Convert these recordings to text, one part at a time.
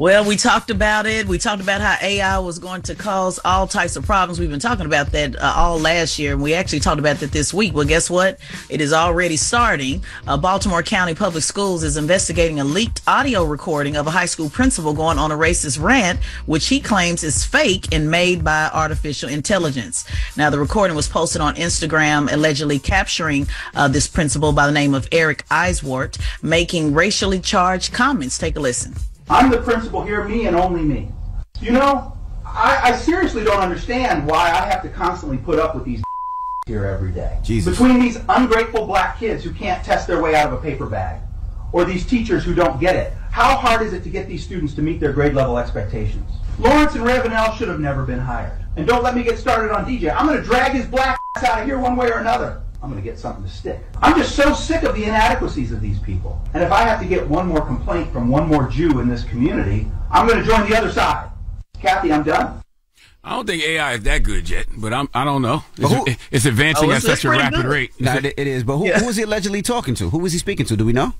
Well, we talked about it. We talked about how AI was going to cause all types of problems. We've been talking about that all last year, and we actually talked about that this week. Well, guess what? It is already starting. Baltimore County Public Schools is investigating a leaked audio recording of a high school principal going on a racist rant, which he claims is fake and made by artificial intelligence. Now, the recording was posted on Instagram, allegedly capturing this principal by the name of Eric Eiswart, making racially charged comments. Take a listen. I'm the principal here, me and only me. You know, I seriously don't understand why I have to constantly put up with these here every day. Jesus. Between these ungrateful black kids who can't test their way out of a paper bag, or these teachers who don't get it, how hard is it to get these students to meet their grade level expectations? Lawrence and Ravenel should have never been hired. And don't let me get started on DJ. I'm going to drag his black ass out of here one way or another. I'm going to get something to stick. I'm just so sick of the inadequacies of these people. And if I have to get one more complaint from one more Jew in this community, I'm going to join the other side. Kathy, I'm done. I don't think AI is that good yet, but I don't know. It's advancing at such a rapid rate. No, it is. But who was he allegedly talking to? Who was he speaking to? Do we know?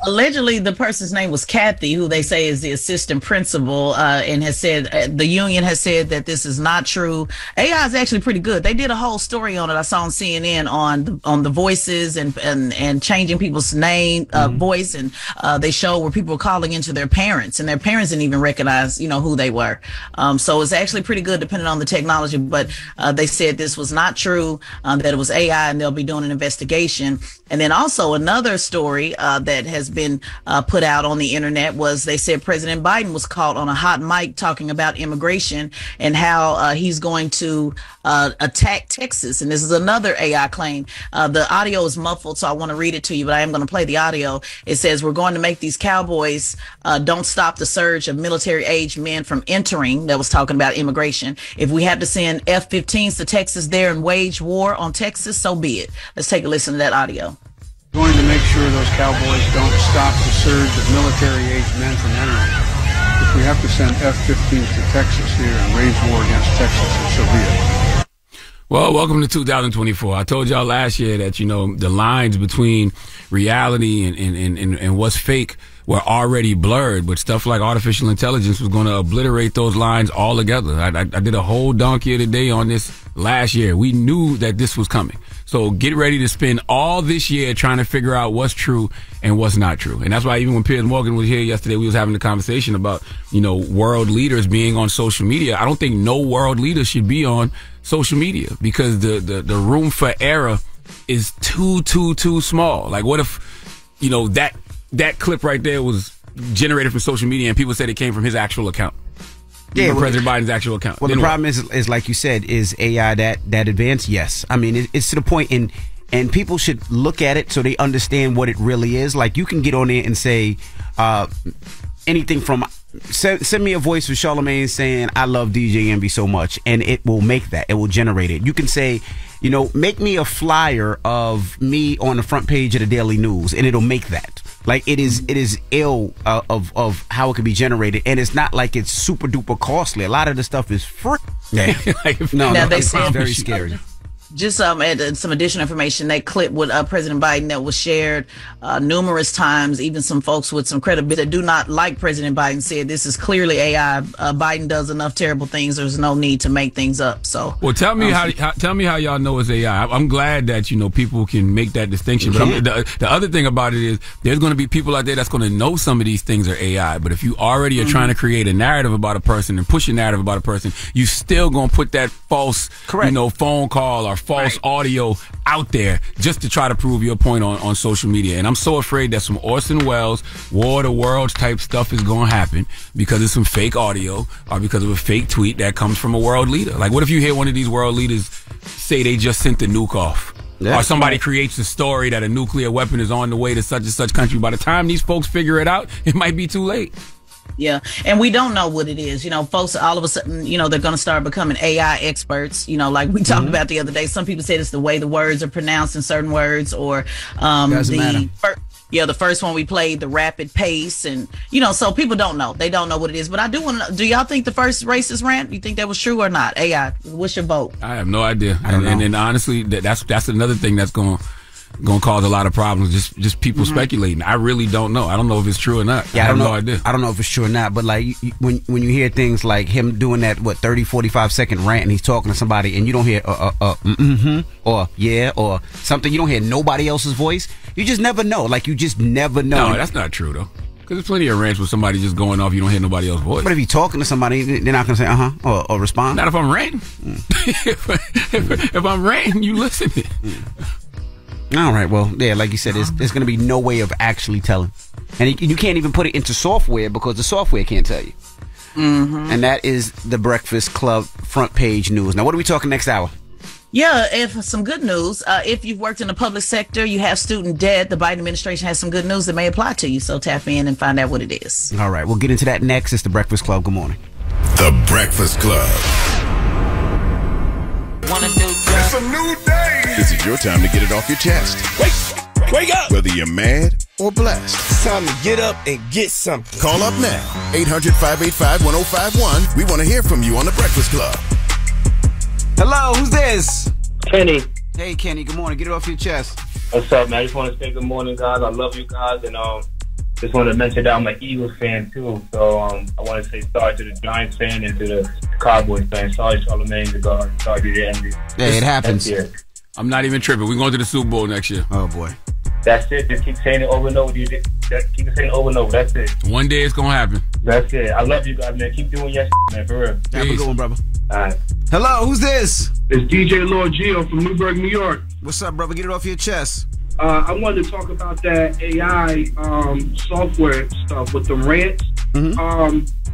Allegedly, the person's name was Kathy, who they say is the assistant principal, and has said the union has said that this is not true. AI is actually pretty good. They did a whole story on it. I saw on CNN on the voices and changing people's name, voice, and they show where people were calling into their parents, and their parents didn't even recognize who they were. So it's actually pretty good depending on the technology. But they said this was not true, that it was AI, and they'll be doing an investigation. And then also another story that has been put out on the internet was they said President Biden was caught on a hot mic talking about immigration and how he's going to attack Texas. And this is another AI claim. The audio is muffled, so I want to read it to you, but I am going to play the audio. It says, "We're going to make these cowboys don't stop the surge of military-aged men from entering." That was talking about immigration. "If we have to send F-15s to Texas there and wage war on Texas, so be it." Let's take a listen to that audio. Going to make sure those cowboys don't stop the surge of military-aged men from entering. If we have to send F-15s to Texas here and wage war against Texas, so be it. Well, welcome to 2024. I told y'all last year that, the lines between reality and what's fake were already blurred, but stuff like artificial intelligence was going to obliterate those lines altogether. I did a whole donkey of the day on this last year. We knew that this was coming. So get ready to spend all this year trying to figure out what's true and what's not true. And that's why even when Piers Morgan was here yesterday, we was having a conversation about, world leaders being on social media. I don't think no world leader should be on social media because the room for error is too small. Like, what if, that clip right there was generated from social media and people said it came from his actual account? Yeah, President Biden's actual account. Well, the problem is like you said, is AI that advanced? Yes. I mean, it's to the point, and people should look at it so they understand what it really is. Like, you can get on there and say anything from send me a voice with Charlamagne saying I love DJ Envy so much, and it will make that. It will generate it. You can say, make me a flyer of me on the front page of the Daily News, and it'll make that. Like, it is ill of how it can be generated, and it's not like it's super duper costly. A lot of the stuff is free. Yeah. They it's said very scary. Just some additional information. That clip with President Biden that was shared numerous times, even some folks with some credibility that do not like President Biden said this is clearly AI. Biden does enough terrible things. There's no need to make things up. So, well, tell me how y'all know it's AI. I'm glad that people can make that distinction. But the other thing about it is there's going to be people out there that's going to know some of these things are AI. But if you already are trying to create a narrative about a person and push a narrative about a person, you still going to put that false, phone call or false audio out there just to try to prove your point on social media. And I'm so afraid that some Orson Welles War of the Worlds type stuff is going to happen because of some fake audio or because of a fake tweet that comes from a world leader. Like, what if you hear one of these world leaders say they just sent the nuke off? Yeah, or somebody creates a story that a nuclear weapon is on the way to such and such country. By the time these folks figure it out, it might be too late. Yeah, and we don't know what it is. Folks, all of a sudden, they're going to start becoming AI experts. Like we talked about the other day. Some people said it's the way the words are pronounced in certain words, or the first one we played, the rapid pace, and so people don't know. They don't know what it is. But I do want to know, do y'all think the first racist rant, you think that was true or not? AI, what's your vote? I have no idea. And honestly, that's another thing that's going gonna cause a lot of problems. Just people speculating. I really don't know. I don't know if it's true or not. Yeah, I have no idea. I don't know if it's true or not, but like when you hear things like him doing that 30, 45-second rant and he's talking to somebody and you don't hear or yeah or something, you don't hear nobody else's voice. You just never know. Like you just never know. No, that's not true though. Because there's plenty of rants with somebody just going off. You don't hear nobody else's voice. But if you're talking to somebody, they're not gonna say or respond. Not if I'm ranting. if I'm ranting, you listen. All right, well, yeah, like you said, there's going to be no way of actually telling. And you can't even put it into software because the software can't tell you. And that is the Breakfast Club front page news. Now, what are we talking next hour? Yeah, if some good news. If you've worked in the public sector, you have student debt, the Biden administration has some good news that may apply to you. So tap in and find out what it is. All right, we'll get into that next. It's the Breakfast Club. Good morning. The Breakfast Club. It's a new day. This is your time to get it off your chest. Wake up. Whether you're mad or blessed. It's time to get up and get something. Call up now. 800-585-1051. We want to hear from you on The Breakfast Club. Hello, who's this? Kenny. Hey, Kenny, good morning. Get it off your chest. What's up, man? I just want to say good morning, guys. I love you guys, and just want to mention that I'm an Eagles fan too. So I want to say sorry to the Giants fan and to the Cowboys fan. Sorry, Charlamagne, the guard. Sorry to the enemy. Yeah, it happens. I'm not even tripping. We're going to the Super Bowl next year. Oh boy. That's it. Just keep saying it over and over. Keep saying it over and over. That's it. One day it's gonna happen. That's it. I love you guys, man. Keep doing your man, for real. Have a good one, brother. All right. Hello, who's this? It's DJ Lord Gio from Newburgh, New York. What's up, brother? Get it off your chest. I wanted to talk about that AI software stuff with the rants.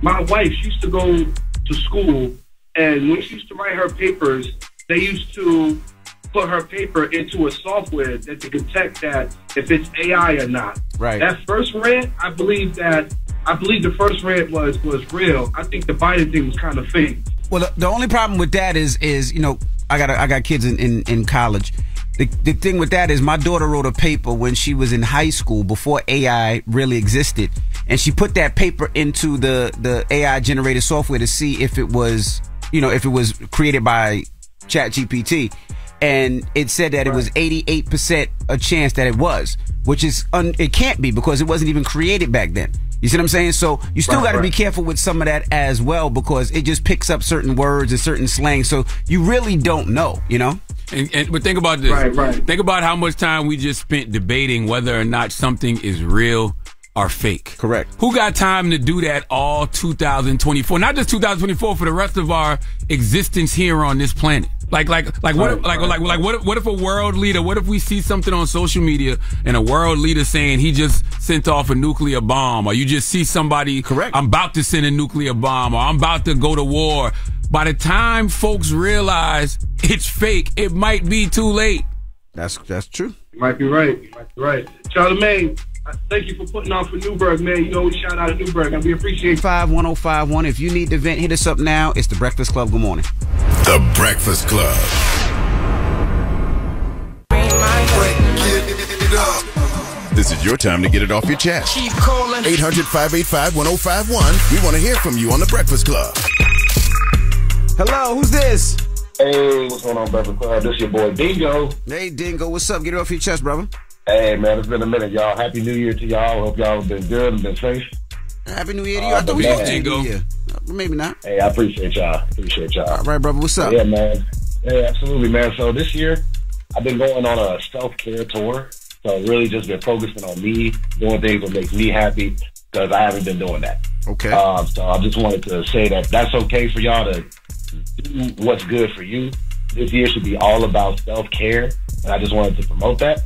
My wife, she used to go to school, and when she used to write her papers, they used to put her paper into a software that to detect that if it's AI or not. Right. That first rant, I believe the first rant was real. I think the Biden thing was kind of fake. Well, the only problem with that is I got kids in college. The thing with that is my daughter wrote a paper when she was in high school before AI really existed, and she put that paper into the AI generated software to see if it was created by ChatGPT, and it said that it was 88% a chance that it was, which is it can't be because it wasn't even created back then. You see what I'm saying? So you still got to be careful with some of that as well because it just picks up certain words and certain slang. So you really don't know, But think about this. Right. Think about how much time we just spent debating whether or not something is real or fake. Correct. Who got time to do that all 2024? Not just 2024, for the rest of our existence here on this planet. What if a world leader? What if we see something on social media and a world leader saying he just sent off a nuclear bomb, or you just see somebody, correct, I'm about to send a nuclear bomb, or I'm about to go to war. By the time folks realize it's fake, it might be too late. That's true. You might be right. Charlamagne, thank you for putting on for Newburgh, man. You know we shout out to Newburgh, and we appreciate 51051. If you need to vent, hit us up now. It's the Breakfast Club. Good morning. The Breakfast Club. This is your time to get it off your chest. Keep calling. 800-585-1051. We want to hear from you on The Breakfast Club. Hello, who's this? Hey, what's going on, Breakfast Club? This is your boy Dingo. Hey, Dingo, what's up? Get it off your chest, brother. Hey, man, it's been a minute, y'all. Happy New Year to y'all. Hope y'all have been good and been safe. Happy New Year to you. I thought we were Dingo. Maybe not. Hey, I appreciate y'all. All right, brother, what's up? Yeah, man. Hey, absolutely, man. So this year, I've been going on a self-care tour. So really just been focusing on me, doing things that make me happy, because I haven't been doing that. Okay. So I just wanted to say that that's okay for y'all to do what's good for you. This year should be all about self-care, and I just wanted to promote that.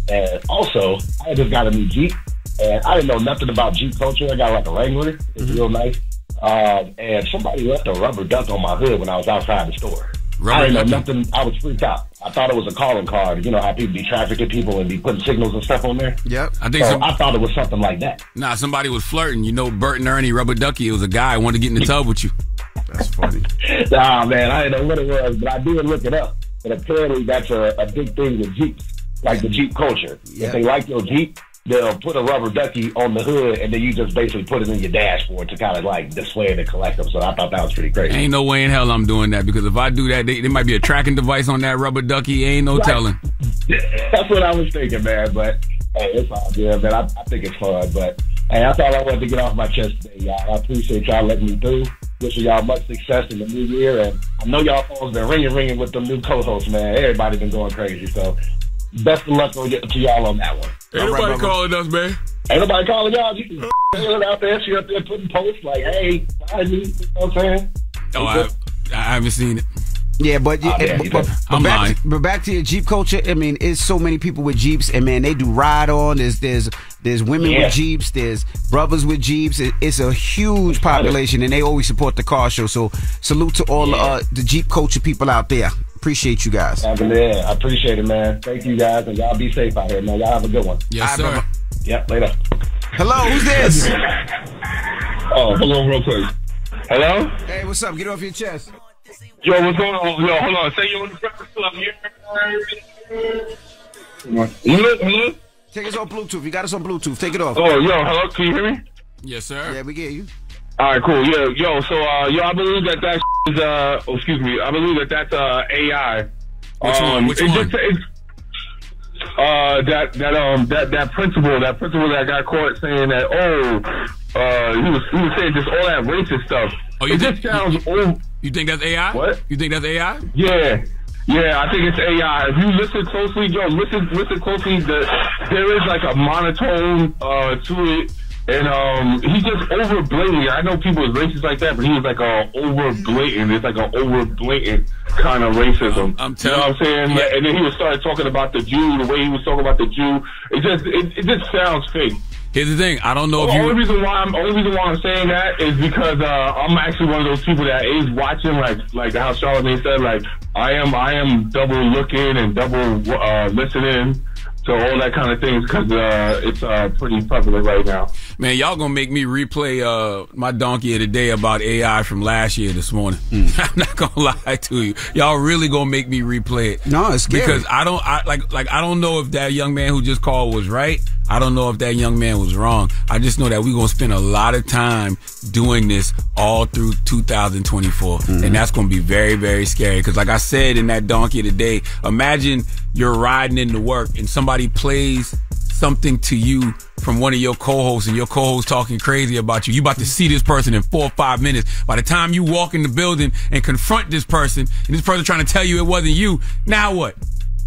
And also, I just got a new Jeep, and I didn't know nothing about Jeep culture. I got like a Wrangler. It's real nice. And somebody left a rubber duck on my hood when I was outside the store. I didn't know nothing. I was freaked out. I thought it was a calling card. You know how people be trafficking people and be putting signals and stuff on there? Yep. I thought it was something like that. Nah, somebody was flirting. Bert and Ernie, Rubber Ducky. It was a guy who wanted to get in the tub with you. That's funny. Nah, man, I didn't know what it was, but I did look it up. And apparently that's a big thing with Jeeps, like the Jeep culture. Yep. If they like your Jeep, they'll put a rubber ducky on the hood, and then you just basically put it in your dashboard to kind of like display it and collect them. So I thought that was pretty crazy. Ain't no way in hell I'm doing that, because if I do that, there might be a tracking device on that rubber ducky. Ain't no telling. That's what I was thinking, man. But hey, it's all good, man. I think it's fun. But hey, that's all I wanted to get off my chest today, y'all. I appreciate y'all letting me through. Wishing y'all much success in the new year. And I know y'all phones been ringing with them new co-hosts, man. Everybody been going crazy. So best of luck to y'all on that one. Ain't nobody calling us, man. Ain't nobody calling y'all. You can out there. She up there putting posts like, hey, find me. You know what I'm saying? Oh, I haven't seen it. Yeah, but but back to your Jeep culture. I mean, it's so many people with Jeeps, and man, they do ride on. There's women with Jeeps. There's brothers with Jeeps. It's a huge population, and they always support the car show. So salute to all the Jeep culture people out there. Appreciate you guys. I appreciate it, man. Thank you guys, and y'all be safe out here, man. Y'all have a good one. Yes, sir. Yep, later. Hello, who's this? Oh, hello, real quick. Hello? Hey, what's up? Get off your chest. Yo, what's going on? Yo, hold on. Say you're on the Breakfast Club here. Hello? Take us on Bluetooth. You got us on Bluetooth. Take it off. Oh, yo, hello? Can you hear me? Yes, sir. Yeah, we get you. All right, cool. Yeah, yo, so, I believe that is, excuse me. I believe that's, AI. Which one? That principal that got caught saying that, he was saying just all that racist stuff. Oh, you think that's AI? What? You think that's AI? Yeah, I think it's AI. If you listen closely, listen closely. There is like a monotone to it, and he just over blatantly. I know people is racist like that, but he was like over blatant. It's like an over blatant kind of racism. I'm telling you know what I'm saying? Yeah. And then he started talking about the Jew, the way he was talking about the Jew. It just sounds fake. Here's the thing. I don't know if the only reason why I'm saying that is because I'm actually one of those people that is watching, like how Charlamagne said, like I am double looking and double listening to all that kind of things because it's pretty prevalent right now. Man, y'all gonna make me replay my donkey of the day about AI from last year this morning. I'm not gonna lie to you. Y'all really gonna make me replay it. No, it's scary. Because I don't know if that young man who just called was right. I don't know if that young man was wrong. I just know that we're going to spend a lot of time doing this all through 2024. And that's going to be very, very scary. Because like I said in that donkey of the day, imagine you're riding into work and somebody plays something to you from one of your co-hosts and your co-host talking crazy about you. You about to see this person in 4 or 5 minutes. By the time you walk in the building and confront this person and this person trying to tell you it wasn't you, now what?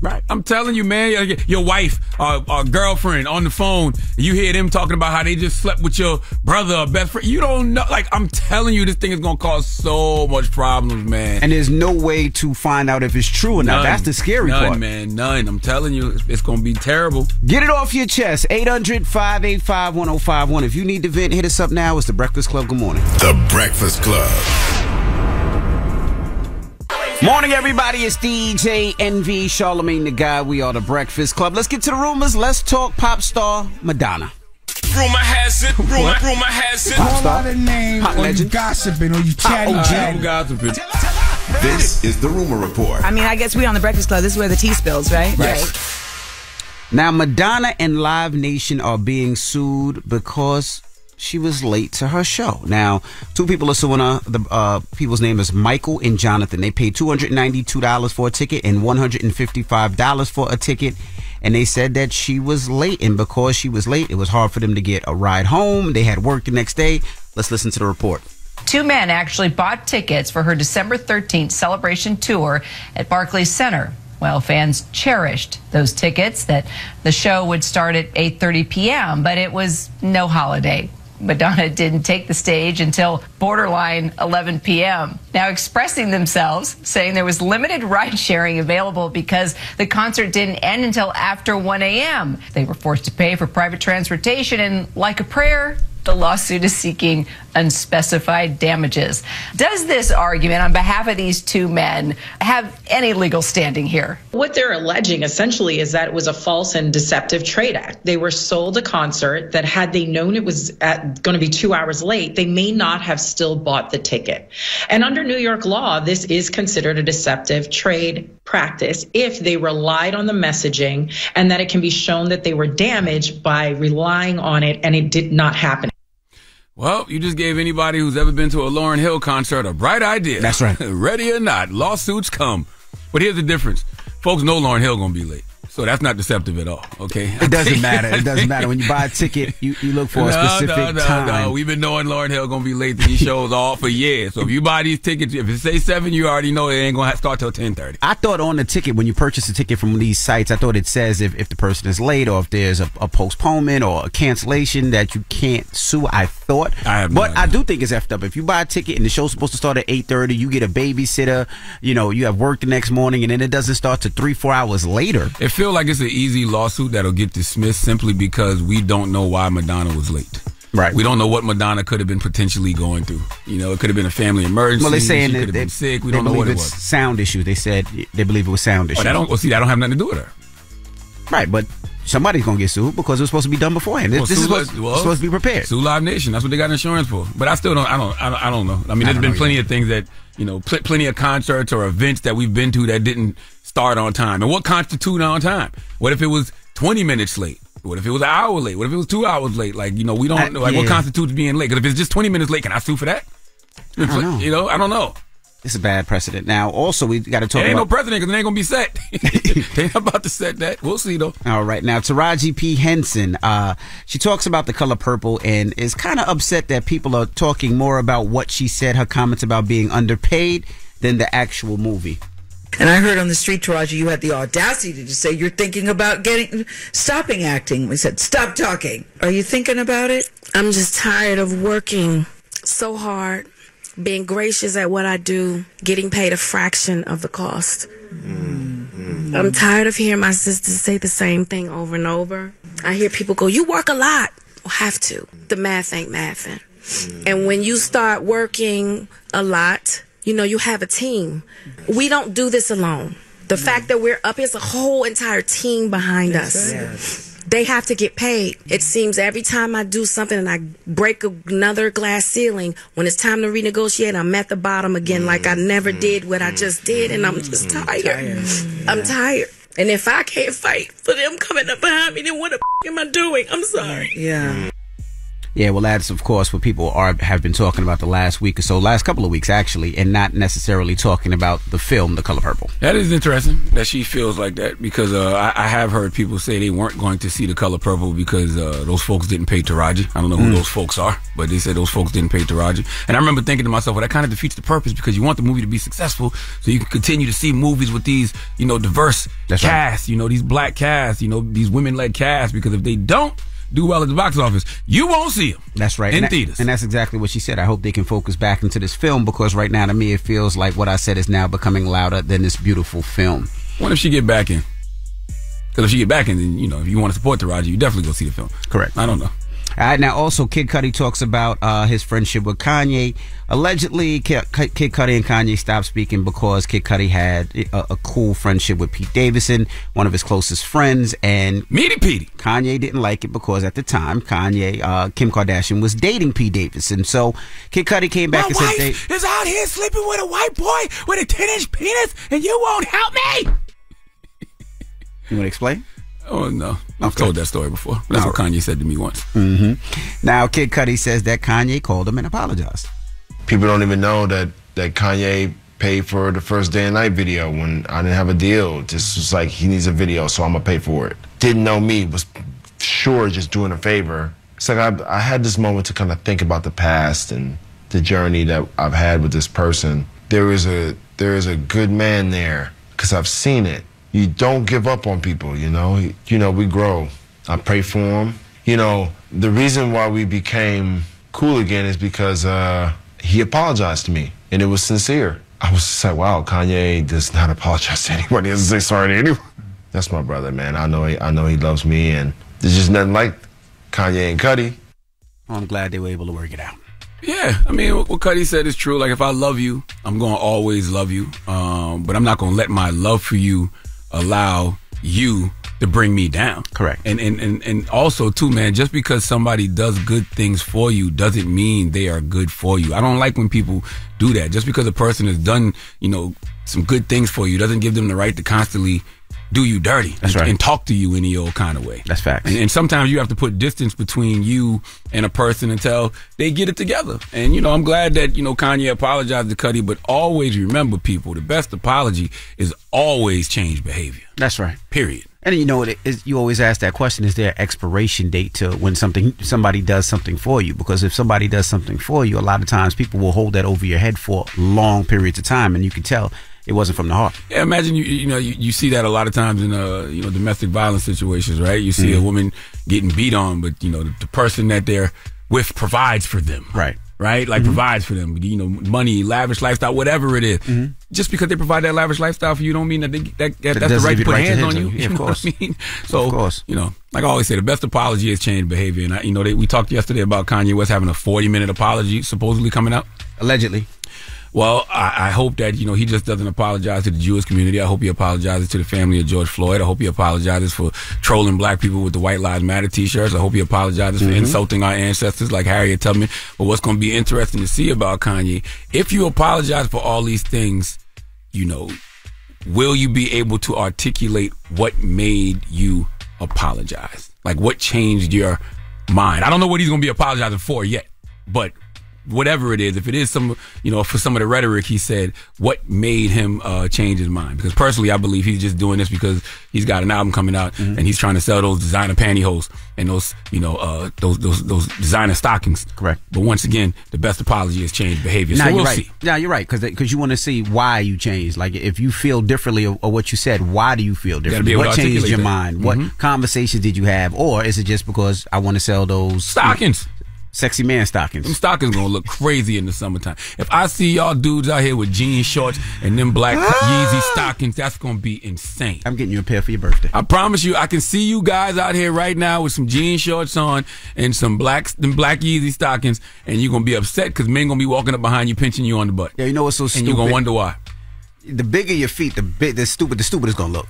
Right. I'm telling you, man, your wife or girlfriend on the phone, you hear them talking about how they just slept with your brother or best friend. You don't know. Like, I'm telling you, this thing is going to cause so much problems, man. And there's no way to find out if it's true or not. That's the scary part. None, man. None. I'm telling you, it's going to be terrible. Get it off your chest. 800-585-1051. If you need to vent, hit us up now. It's The Breakfast Club. Good morning. The Breakfast Club. Morning, everybody. It's DJ NV, Charlamagne the Guy. We are The Breakfast Club. Let's get to the rumors. Let's talk pop star Madonna. Rumor has it. Rumor has it. Pop star. Call out a name, pop or legend. you gossiping, or you chatting. Gossiping. This is the Rumor Report. I mean, I guess we on The Breakfast Club. This is where the tea spills, right? Right. Now, Madonna and Live Nation are being sued because she was late to her show. Now, two people are suing her. The people's name is Michael and Jonathan. They paid $292 for a ticket and $155 for a ticket. And they said that she was late. And because she was late, it was hard for them to get a ride home. They had work the next day. Let's listen to the report. Two men actually bought tickets for her December 13th celebration tour at Barclays Center. Well, fans cherished those tickets that the show would start at 8:30 p.m., but it was no holiday. Madonna didn't take the stage until borderline 11 p.m. Now expressing themselves, saying there was limited ride sharing available because the concert didn't end until after 1 a.m. They were forced to pay for private transportation, and like a prayer, the lawsuit is seeking unspecified damages. Does this argument on behalf of these two men have any legal standing here? What they're alleging essentially is that it was a false and deceptive trade act. They were sold a concert that had they known it was going to be 2 hours late, they may not have still bought the ticket. And under New York law, this is considered a deceptive trade practice if they relied on the messaging and that it can be shown that they were damaged by relying on it and it did not happen. Well, you just gave anybody who's ever been to a Lauryn Hill concert a bright idea. That's right. Ready or not, lawsuits come. But here's the difference. Folks know Lauryn Hill gonna be late. So that's not deceptive at all, okay? It doesn't matter. It doesn't matter. When you buy a ticket, you look for a specific time. No. We've been knowing Lauryn Hill going to be late to these shows all for years. So if you buy these tickets, if it say 7, you already know it ain't going to start till 10:30. I thought on the ticket, when you purchase a ticket from these sites, I thought it says if the person is late or if there's a postponement or a cancellation that you can't sue. I thought. But I do think it's effed up. If you buy a ticket and the show's supposed to start at 8:30, you get a babysitter, you have work the next morning, and then it doesn't start to 3-4 hours later. It feels like it's an easy lawsuit that'll get dismissed simply because we don't know why Madonna was late. Right. We don't know what Madonna could have been potentially going through. It could have been a family emergency. Well, they're saying she could have been sick. We don't know what it was. Sound issue. They said they believe it was sound issue. That don't have nothing to do with her. Right, but somebody's gonna get sued because it was supposed to be done beforehand. This is supposed to be prepared. Sue Live Nation. That's what they got insurance for. But I still don't. I don't know. I mean, there's been plenty of things that plenty of concerts or events that we've been to that didn't start on time. And what constitutes on time? What if it was 20 minutes late? What if it was an hour late? What if it was 2 hours late? We don't know. What constitutes being late? Because if it's just 20 minutes late, can I sue for that? I don't know. I don't know. It's a bad precedent. Now, also, we got to talk about... There ain't no precedent because it ain't going to be set. They ain't about to set that. We'll see, though. All right. Now, Taraji P. Henson, she talks about The Color Purple and is kind of upset that people are talking more about what she said, her comments about being underpaid, than the actual movie. And I heard on the street, Taraji, you had the audacity to say you're thinking about stopping acting. We said, stop talking. Are you thinking about it? I'm just tired of working so hard, being gracious at what I do, getting paid a fraction of the cost. I'm tired of hearing my sisters say the same thing over and over. I hear people go, you work a lot. Well, have to. The math ain't mathing. And when you start working a lot, you have a team. We don't do this alone. The fact that we're up, there's a whole entire team behind us. They have to get paid. It seems every time I do something and I break another glass ceiling, when it's time to renegotiate, I'm at the bottom again like I never did what I just did, and I'm just tired. I'm tired. And if I can't fight for them coming up behind me, then what the am I doing? I'm sorry. Yeah, well, that's, of course, what people have been talking about the last week or so, last couple of weeks, actually, and not necessarily talking about the film, The Color Purple. That is interesting that she feels like that because I have heard people say they weren't going to see The Color Purple because those folks didn't pay Taraji. I don't know who those folks are, but they said those folks didn't pay Taraji. And I remember thinking to myself, well, that kind of defeats the purpose because you want the movie to be successful so you can continue to see movies with these, diverse casts, these black casts, these women-led casts, because if they don't do well at the box office, you won't see them. That's right. In theaters. And that's exactly what she said. I hope they can focus back into this film because right now, to me, it feels like what I said is now becoming louder than this beautiful film. What if she get back in? Because if she get back in, then, if you want to support Taraji, you definitely go see the film. Correct. I don't know. All right, now also Kid Cudi talks about his friendship with Kanye. Allegedly, Kid Cudi and Kanye stopped speaking because Kid Cudi had a cool friendship with Pete Davidson, one of his closest friends, and Kanye didn't like it because at the time Kim Kardashian was dating Pete Davidson. So Kid Cudi came back and said, "My wife is out here sleeping with a white boy with a 10-inch penis, and you won't help me." You want to explain? Oh, no. I've told that story before. That's what Kanye said to me once. Now, Kid Cudi says that Kanye called him and apologized. People don't even know that Kanye paid for the First Day and Night video when I didn't have a deal. Just was like, he needs a video, so I'm going to pay for it. Didn't know me, was sure just doing a favor. It's like I had this moment to kind of think about the past and the journey that I've had with this person. There is a good man there because I've seen it. You don't give up on people, we grow. I pray for him. The reason why we became cool again is because he apologized to me, and it was sincere. I was just like, wow, Kanye does not apologize to anybody. He doesn't say sorry to anyone. That's my brother, man. I know he loves me, and there's just nothing like Kanye and Cudi. Well, I'm glad they were able to work it out. Yeah, I mean, what Cudi said is true. Like, if I love you, I'm going to always love you, but I'm not going to let my love for you allow you to bring me down. Correct. And also too, man, just because somebody does good things for you doesn't mean they are good for you. I don't like when people do that. Just because a person has done, some good things for you doesn't give them the right to constantly do you dirty. That's right. And talk to you any old kind of way. That's facts. And sometimes you have to put distance between you and a person until they get it together. And, I'm glad that, Kanye apologized to Cudi, but always remember, people, the best apology is always change behavior. That's right. Period. And you know, you always ask that question: is there an expiration date to when somebody does something for you? Because if somebody does something for you, a lot of times people will hold that over your head for long periods of time, and you can tell it wasn't from the heart. Yeah, imagine you see that a lot of times in domestic violence situations, right? You see a woman getting beat on, but the person that they're with provides for them, right? Like provides for them, money, lavish lifestyle, whatever it is. Just because they provide that lavish lifestyle for you, don't mean that that's the right to put hands on you. Yeah, of course. What I mean? So, of course, like I always say, the best apology is changed behavior. And we talked yesterday about Kanye West having a 40-minute apology supposedly coming out, allegedly. Well, I hope that, he just doesn't apologize to the Jewish community. I hope he apologizes to the family of George Floyd. I hope he apologizes for trolling black people with the White Lives Matter t-shirts. I hope he apologizes for insulting our ancestors like Harriet Tubman. But what's going to be interesting to see about Kanye, if you apologize for all these things, will you be able to articulate what made you apologize? Like, what changed your mind? I don't know what he's going to be apologizing for yet, but whatever it is, if it is for some of the rhetoric he said, what made him change his mind? Because personally, I believe he's just doing this because he's got an album coming out and he's trying to sell those designer pantyhose and those designer stockings. Correct. But once again, the best apology is changed behavior. So we'll see. Yeah, you're right. Because you want to see why you changed. Like, if you feel differently or what you said, why do you feel differently? What changed your mind? What conversations did you have? Or is it just because I want to sell those stockings? Sexy man stockings. Them stockings gonna look crazy in the summertime. If I see y'all dudes out here with jean shorts and them black Yeezy stockings, that's gonna be insane. I'm getting you a pair for your birthday. I promise you, I can see you guys out here right now with some jean shorts on and some black Yeezy stockings, and you're gonna be upset because men gonna be walking up behind you, pinching you on the butt. Yeah, you know what's so stupid? And you're gonna wonder why. The bigger your feet, the stupid it's gonna look.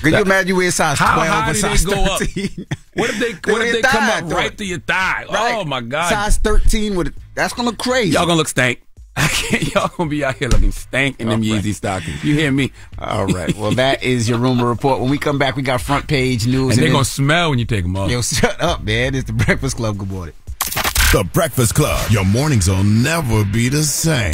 Can you imagine you wear size 12 or size 13? What if they come up right to your thigh? Right. Oh my God. Size 13 that's gonna look crazy. Y'all gonna look stank. Y'all gonna be out here looking stank in them Yeezy stockings. You hear me? All right. Well, that is your rumor report. When we come back, we got front page news. And they're gonna smell when you take them off. Yo, shut up, man. It's the Breakfast Club. Good morning. The Breakfast Club. Your mornings will never be the same.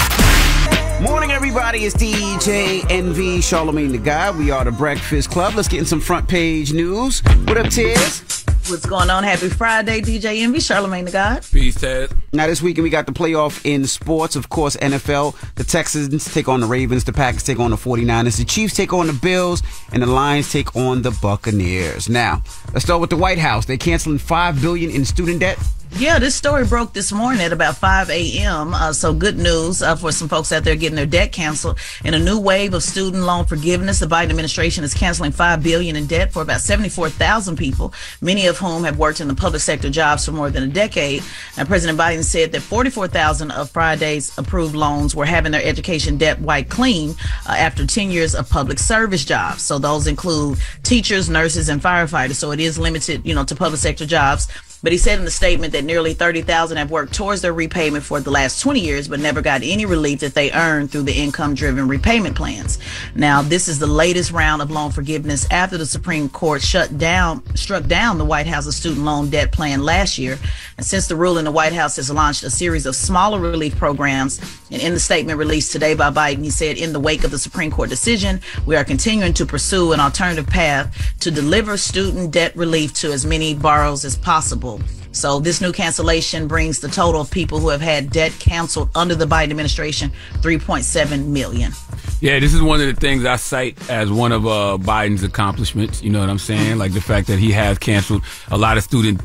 Morning, everybody. It's DJ NV, Charlamagne the Guy. We are the Breakfast Club. Let's get in some front page news. What up, Tiz? What's going on? Happy Friday, DJ NV, Charlamagne the Guy. Peace, Ted. Now, this weekend we got the playoff in sports. Of course, NFL. The Texans take on the Ravens. The Packers take on the 49ers. The Chiefs take on the Bills. And the Lions take on the Buccaneers. Now, let's start with the White House. They're canceling $5 billion in student debt. Yeah, this story broke this morning at about 5 a.m. So good news for some folks out there getting their debt canceled. In a new wave of student loan forgiveness, the Biden administration is canceling $5 billion in debt for about 74,000 people, many of whom have worked in the public sector jobs for more than a decade. And President Biden said that 44,000 of Friday's approved loans were having their education debt wiped clean after 10 years of public service jobs. So those include teachers, nurses, and firefighters. So it is limited, to public sector jobs. But he said in the statement that nearly 30,000 have worked towards their repayment for the last 20 years, but never got any relief that they earned through the income-driven repayment plans. Now, this is the latest round of loan forgiveness after the Supreme Court struck down the White House's student loan debt plan last year. And since the ruling, the White House has launched a series of smaller relief programs. And in the statement released today by Biden, he said, in the wake of the Supreme Court decision, we are continuing to pursue an alternative path to deliver student debt relief to as many borrowers as possible. So this new cancellation brings the total of people who have had debt canceled under the Biden administration 3.7 million. Yeah, this is one of the things I cite as one of Biden's accomplishments. You know what I'm saying? Like the fact that he has canceled a lot of student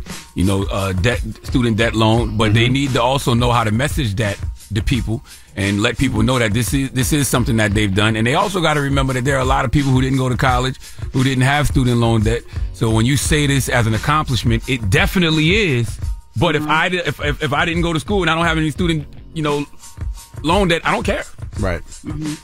debt loan, but they need to also know how to message that to people and let people know that this is something that they've done. And they also got to remember that there are a lot of people who didn't go to college, who didn't have student loan debt. So when you say this as an accomplishment, it definitely is. But if I didn't go to school and I don't have any student, loan debt, I don't care. Right.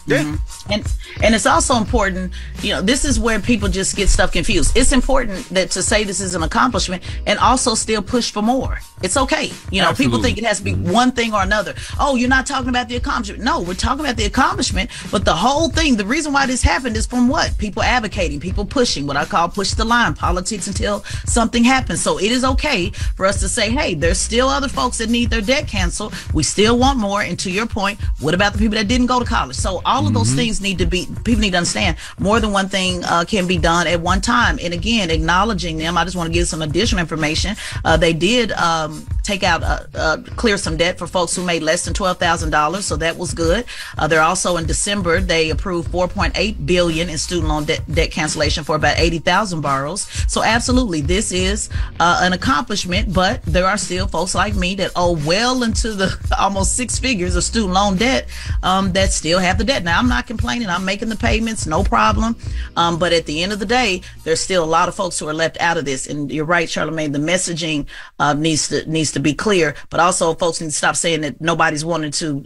Yeah. And it's also important, this is where people just get stuff confused. It's important that to say this is an accomplishment and also still push for more. It's okay. People think it has to be one thing or another. Oh, you're not talking about the accomplishment. No, we're talking about the accomplishment. But the whole thing, the reason why this happened is from what? People advocating, people pushing, what I call push the line, politics until something happens. So it is okay for us to say, hey, there's still other folks that need their debt canceled. We still want more. And to your point, what about the people that didn't go to college. So all of those things people need to understand more than one thing can be done at one time. And again, acknowledging them, I just want to give some additional information. They did take out, clear some debt for folks who made less than $12,000. So that was good. They're also in December, they approved $4.8 billion in student loan debt cancellation for about 80,000 borrowers. So absolutely, this is an accomplishment, but there are still folks like me that owe well into the almost 6 figures of student loan debt that still have the debt. Now, I'm not complaining. I'm making the payments, no problem. But at the end of the day, there's still a lot of folks who are left out of this. And you're right, Charlamagne, the messaging needs to be clear, but also folks need to stop saying that nobody's wanting to,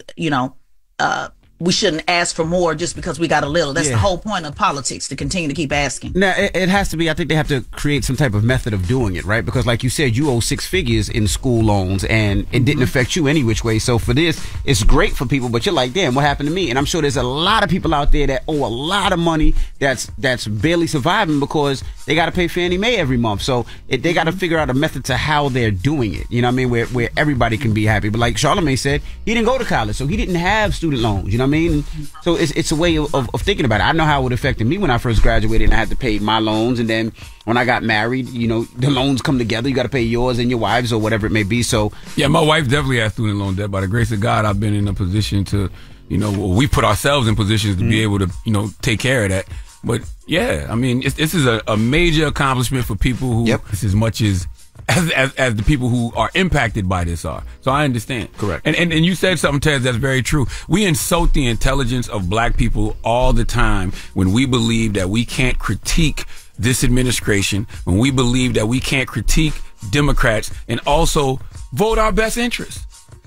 we shouldn't ask for more just because we got a little. That's the whole point of politics, to continue to keep asking. Now, it has to be, I think they have to create some type of method of doing it, right? Because like you said, you owe 6 figures in school loans and it didn't affect you any which way. So for this, it's great for people, but you're like, damn, what happened to me? And I'm sure there's a lot of people out there that owe a lot of money that's barely surviving because they got to pay Fannie Mae every month. So they got to figure out a method to how they're doing it. You know what I mean? Where everybody can be happy. But like Charlamagne said, he didn't go to college, so he didn't have student loans. You know what I mean? So it's a way of thinking about it. I know how it affected me when I first graduated and I had to pay my loans. And then when I got married, the loans come together. You got to pay yours and your wife's or whatever it may be. So yeah, my wife definitely has student loan debt. By the grace of God, I've been in a position to, we put ourselves in positions to be able to, take care of that. But yeah, I mean, this is a major accomplishment for people who, as much as the people who are impacted by this are. So I understand. Correct. And you said something, Ted, that's very true. We insult the intelligence of black people all the time when we believe that we can't critique this administration, when we believe that we can't critique Democrats and also vote our best interests.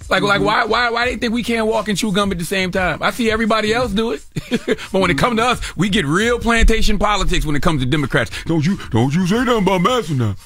Like why they think we can't walk and chew gum at the same time? I see everybody else do it. But when it comes to us, we get real plantation politics when it comes to Democrats. Don't you say nothing about Massa now.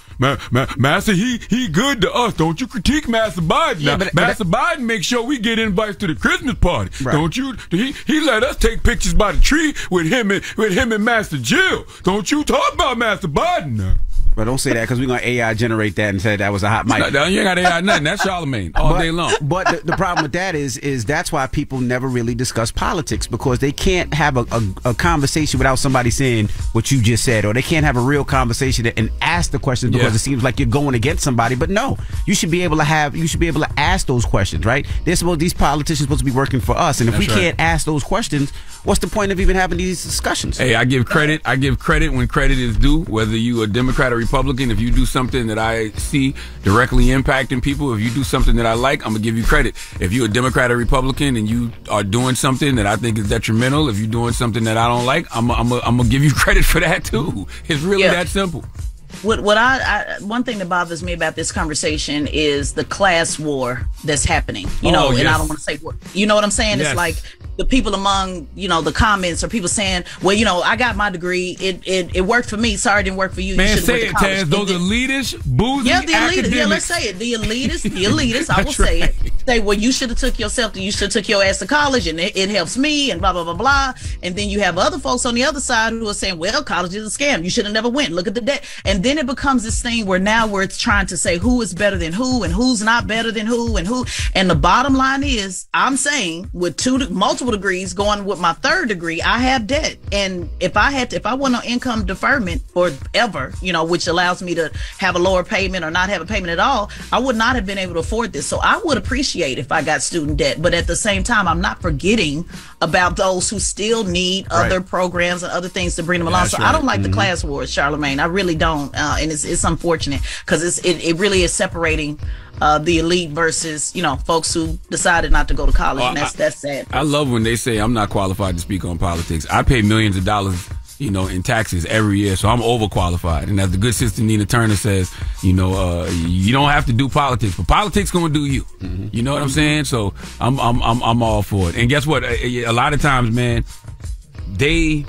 Massa, he good to us. Don't you critique Massa Biden now. Massa Biden makes sure we get invites to the Christmas party. Right. Don't you? He let us take pictures by the tree with him and Master Jill. Don't you talk about Massa Biden now. But don't say that because we're going to AI generate that and say that was a hot mic. No, you ain't got AI nothing. That's Charlamagne all day long. But the problem with that is that's why people never really discuss politics, because they can't have a conversation without somebody saying what you just said, or they can't have a real conversation and ask the questions because it seems like you're going against somebody. But no, you should be able to ask those questions, right? These politicians supposed to be working for us, and if we can't ask those questions, what's the point of even having these discussions? Hey, I give credit when credit is due, whether you a Democrat or Republican. If you do something that I see directly impacting people, if you do something that I like, I'm gonna give you credit. If you're a Democrat or Republican and you are doing something that I think is detrimental, if you're doing something that I don't like, I'm gonna give you credit for that too. It's really that simple. What one thing that bothers me about this conversation is the class war that's happening. And I don't want to say, you know what I'm saying? It's like the people among, the comments, or people saying, well, I got my degree. It worked for me. Sorry, it didn't work for you. Man, you say it, Taz. Those elitists, boozy academics. Yeah, let's say it. The elitists, I will say it. Say, well, you should have took your ass to college, and it helps me, and blah, blah, blah, blah. And then you have other folks on the other side who are saying, well, college is a scam. You should have never went. Look at the debt. And then it becomes this thing where it's trying to say who is better than who and who's not better than who and who. And the bottom line is, I'm saying with multiple degrees, going with my third degree, I have debt. And if I want an income deferment forever, which allows me to have a lower payment or not have a payment at all, I would not have been able to afford this. So I would appreciate if I got student debt. But at the same time, I'm not forgetting about those who still need other programs and other things to bring them along. I don't like the class wars, Charlamagne. I really don't. And it's unfortunate because it really is separating the elite versus folks who decided not to go to college, and that's sad. I love when they say I'm not qualified to speak on politics. I pay millions of dollars, in taxes every year, so I'm overqualified. And as the good sister Nina Turner says, you don't have to do politics, but politics gonna do you. You know what I'm saying? So I'm all for it. And guess what? A lot of times, man, they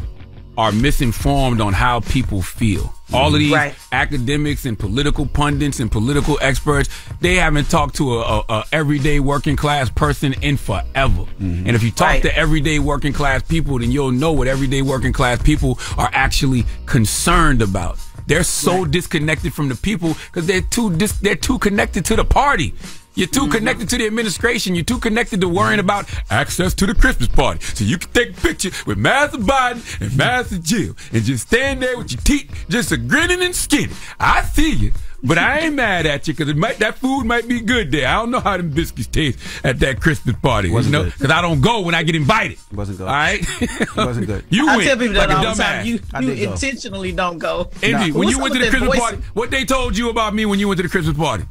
are misinformed on how people feel. All of these academics and political pundits and political experts, they haven't talked to a everyday working class person in forever. And if you talk to everyday working class people, then you'll know what everyday working class people are actually concerned about. They're so disconnected from the people because they're too connected to the party. You're too connected to the administration. You're too connected to worrying about access to the Christmas party. So you can take a picture with Master Biden and Master Jill and just stand there with your teeth just a grinning and skinny. I see you, but I ain't mad at you because that food might be good there. I don't know how them biscuits taste at that Christmas party. Because I don't go when I get invited. It wasn't good. All right? It wasn't good. You I went tell people that like a all the time. dumbass. You intentionally don't go. Envy, when you went to the Christmas party, what they told you about me when you went to the Christmas party?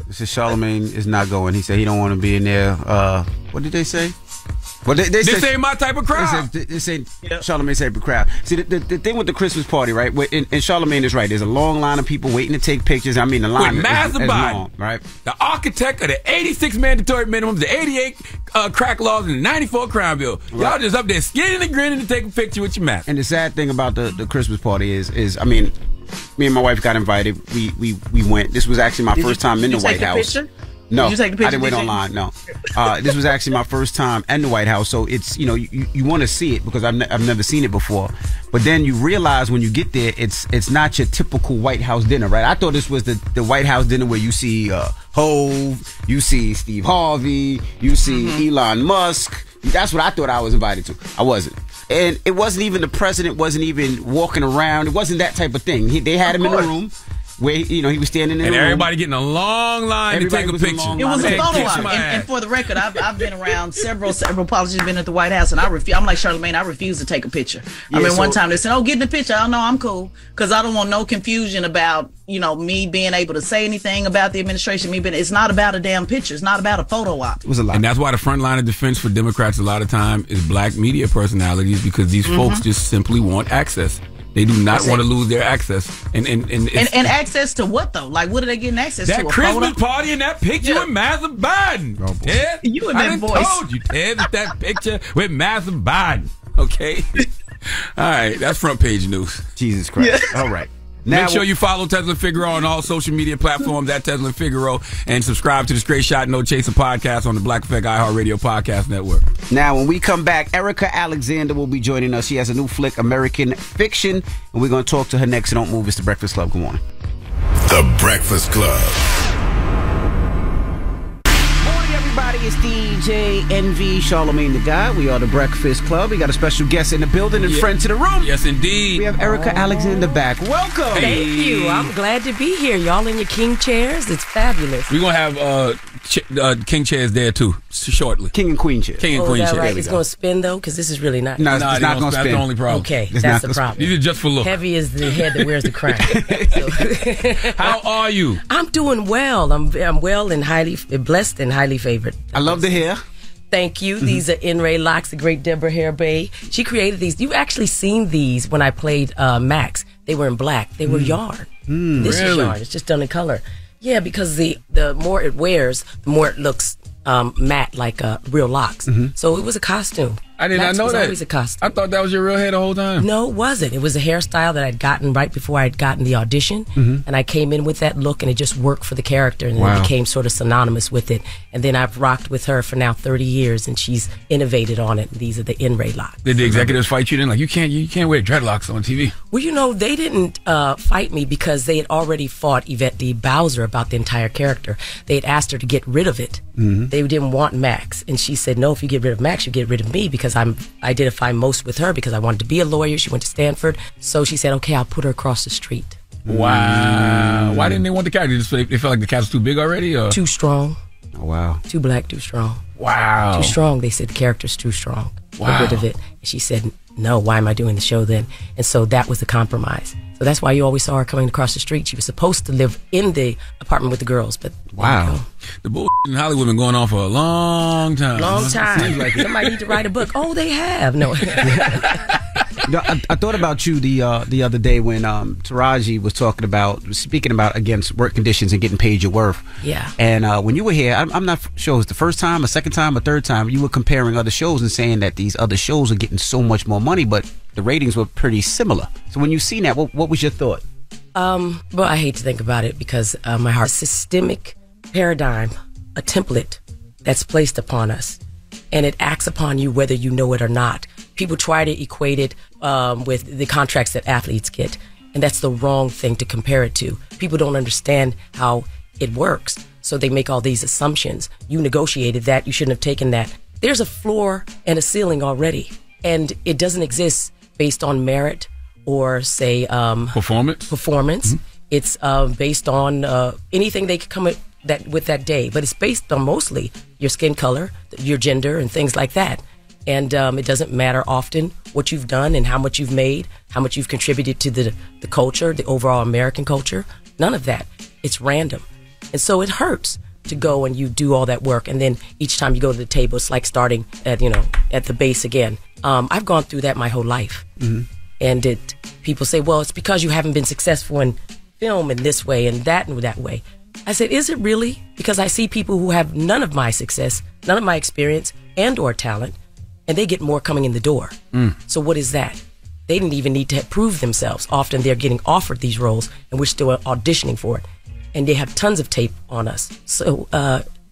This is Charlamagne is not going. He said he don't want to be in there. What did they say? Well, they say my type of crowd. They say Charlamagne's type of crowd. See, the thing with the Christmas party, right? And Charlamagne is right. There's a long line of people waiting to take pictures. I mean, the line is long, right? The architect of the 86 mandatory minimums, the 88 crack laws, and the 94 crime bill. Y'all just up there skinning and grinning to take a picture with your mask. And the sad thing about the Christmas party is, I mean, me and my wife got invited. We went. This was actually my first time in the White House. No, did you take the picture? I didn't wait online. No, this was actually my first time in the White House. So it's you want to see it because I've never seen it before. But then you realize when you get there, it's not your typical White House dinner, right? I thought this was the White House dinner where you see Hove, you see Steve Harvey, you see Elon Musk. That's what I thought I was invited to. I wasn't. And it wasn't even the president wasn't even walking around. It wasn't that type of thing. They had him in the room where he was standing in the room. And everybody getting a long line to take a picture. It was a photo op. And for the record, I've been around several politicians, been at the White House, and I'm like Charlamagne, I refuse to take a picture. One time they said, get in the picture. I know I'm cool because I don't want no confusion about me being able to say anything about the administration. It's not about a damn picture. It's not about a photo op. It was a lot. And that's why the front line of defense for Democrats a lot of time is black media personalities because these folks just simply want access. They do not want to lose their access. And access to what, though? Like, what are they getting access to? That Christmas party and that picture with Master Biden. Oh, Ted, you and that voice. I told you, Ted, it's that picture with Master Biden. Okay? All right, that's front page news. Jesus Christ. All right. Make sure you follow Tesla Figaro on all social media platforms at Tesla Figaro and subscribe to the Straight Shot No Chaser podcast on the Black Effect iHeartRadio podcast network. Now, when we come back, Erica Alexander will be joining us. She has a new flick, American Fiction, and we're going to talk to her next. So don't move. It's The Breakfast Club. Good morning. The Breakfast Club. Everybody, it's DJ NV, Charlamagne the Guy. We are The Breakfast Club. We got a special guest in the building and friend to the room. Yes, indeed. We have Erica Alexander back. Welcome. Thank you. I'm glad to be here. Y'all in your king chairs. It's fabulous. We're going to have king chairs there, too, shortly. King and queen chairs. King and queen chairs. Right. It's going to spin, though, because this is really nice. No, it's not going to spin. That's the only problem. Okay, that's the problem. These are just for look. Heavy is the head that wears the crown. How are you? I'm doing well. I'm well and highly blessed and highly favored. I love the hair. Thank you. These are In-Ray locks, the great Deborah Hair Bay. She created these. You've actually seen these when I played Max. They were in black. They were yarn. This is yarn. It's just done in color. Yeah, because the more it wears, the more it looks matte like real locks. So it was a costume. I did not know that. Always a costume. I thought that was your real hair the whole time. No, it wasn't. It was a hairstyle that I'd gotten right before I'd gotten the audition, and I came in with that look, and it just worked for the character, and it became sort of synonymous with it. And then I've rocked with her for now 30 years, and she's innovated on it. These are the In-Ray locks. Did the executives fight you then? Like you can't wear dreadlocks on TV. Well, they didn't fight me because they had already fought Yvette D. Bowser about the entire character. They had asked her to get rid of it. They didn't want Max, and she said, "No, if you get rid of Max, you get rid of me because I identify most with her because I wanted to be a lawyer. She went to Stanford, so she said, "Okay, I'll put her across the street." Wow! Why didn't they want the character? They felt like the cast was too big already, or too strong? Oh, wow! Too black, too strong. Wow! Too strong. They said the character's too strong. Wow! Get rid of it. And she said, "No. Why am I doing the show then?" And so that was the compromise. So that's why you always saw her coming across the street. She was supposed to live in the apartment with the girls, but the bullshit in Hollywood been going on for a long time. Long time. Like Somebody need to write a book. Oh, they have. No. I thought about you the other day when Taraji was speaking about against work conditions and getting paid your worth. Yeah. And when you were here, I'm not sure it was the first time, a second time, a third time, you were comparing other shows and saying that these other shows are getting so much more money, but the ratings were pretty similar. So when you seen that, what was your thought? Well, I hate to think about it because my heart, systemic paradigm, a template that's placed upon us, and it acts upon you whether you know it or not. People try to equate it with the contracts that athletes get, and that's the wrong thing to compare it to. People don't understand how it works. So they make all these assumptions. You negotiated that. You shouldn't have taken that. There's a floor and a ceiling already. And it doesn't exist based on merit or, say, performance. Mm-hmm. It's based on anything they could come with that day. But it's based on mostly your skin color, your gender, and things like that. And it doesn't matter often what you've done and how much you've made, how much you've contributed to the culture, the overall American culture. None of that. It's random. And so it hurts to go and you do all that work. And then each time you go to the table, it's like starting at the base again. I've gone through that my whole life. Mm-hmm. And people say, well, it's because you haven't been successful in film in this way and that way. I said, is it really? Because I see people who have none of my success, none of my experience and or talent, and they get more coming in the door. So what is that? They didn't even need to prove themselves. Often they're getting offered these roles and we're still auditioning for it. And they have tons of tape on us. So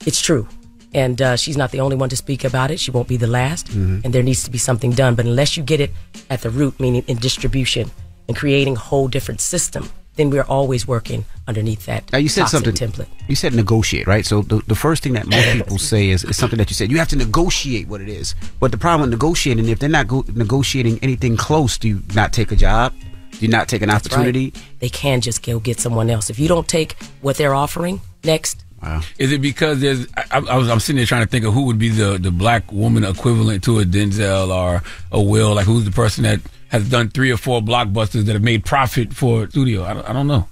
it's true. And she's not the only one to speak about it. She won't be the last. Mm-hmm. And there needs to be something done. But unless you get it at the root, meaning in distribution and creating a whole different system, then we're always working underneath that. Now you said something. Template. You said negotiate, right? So the first thing that most people say is something that you said. You have to negotiate what it is. But the problem with negotiating, if they're not negotiating anything close, do you not take a job? Do you not take an opportunity? Right. They can just go get someone else. If you don't take what they're offering, next. Wow. Is it because I'm sitting there trying to think of who would be the black woman equivalent to a Denzel or a Will? Like, who's the person that has done 3 or 4 blockbusters that have made profit for a studio? I don't know.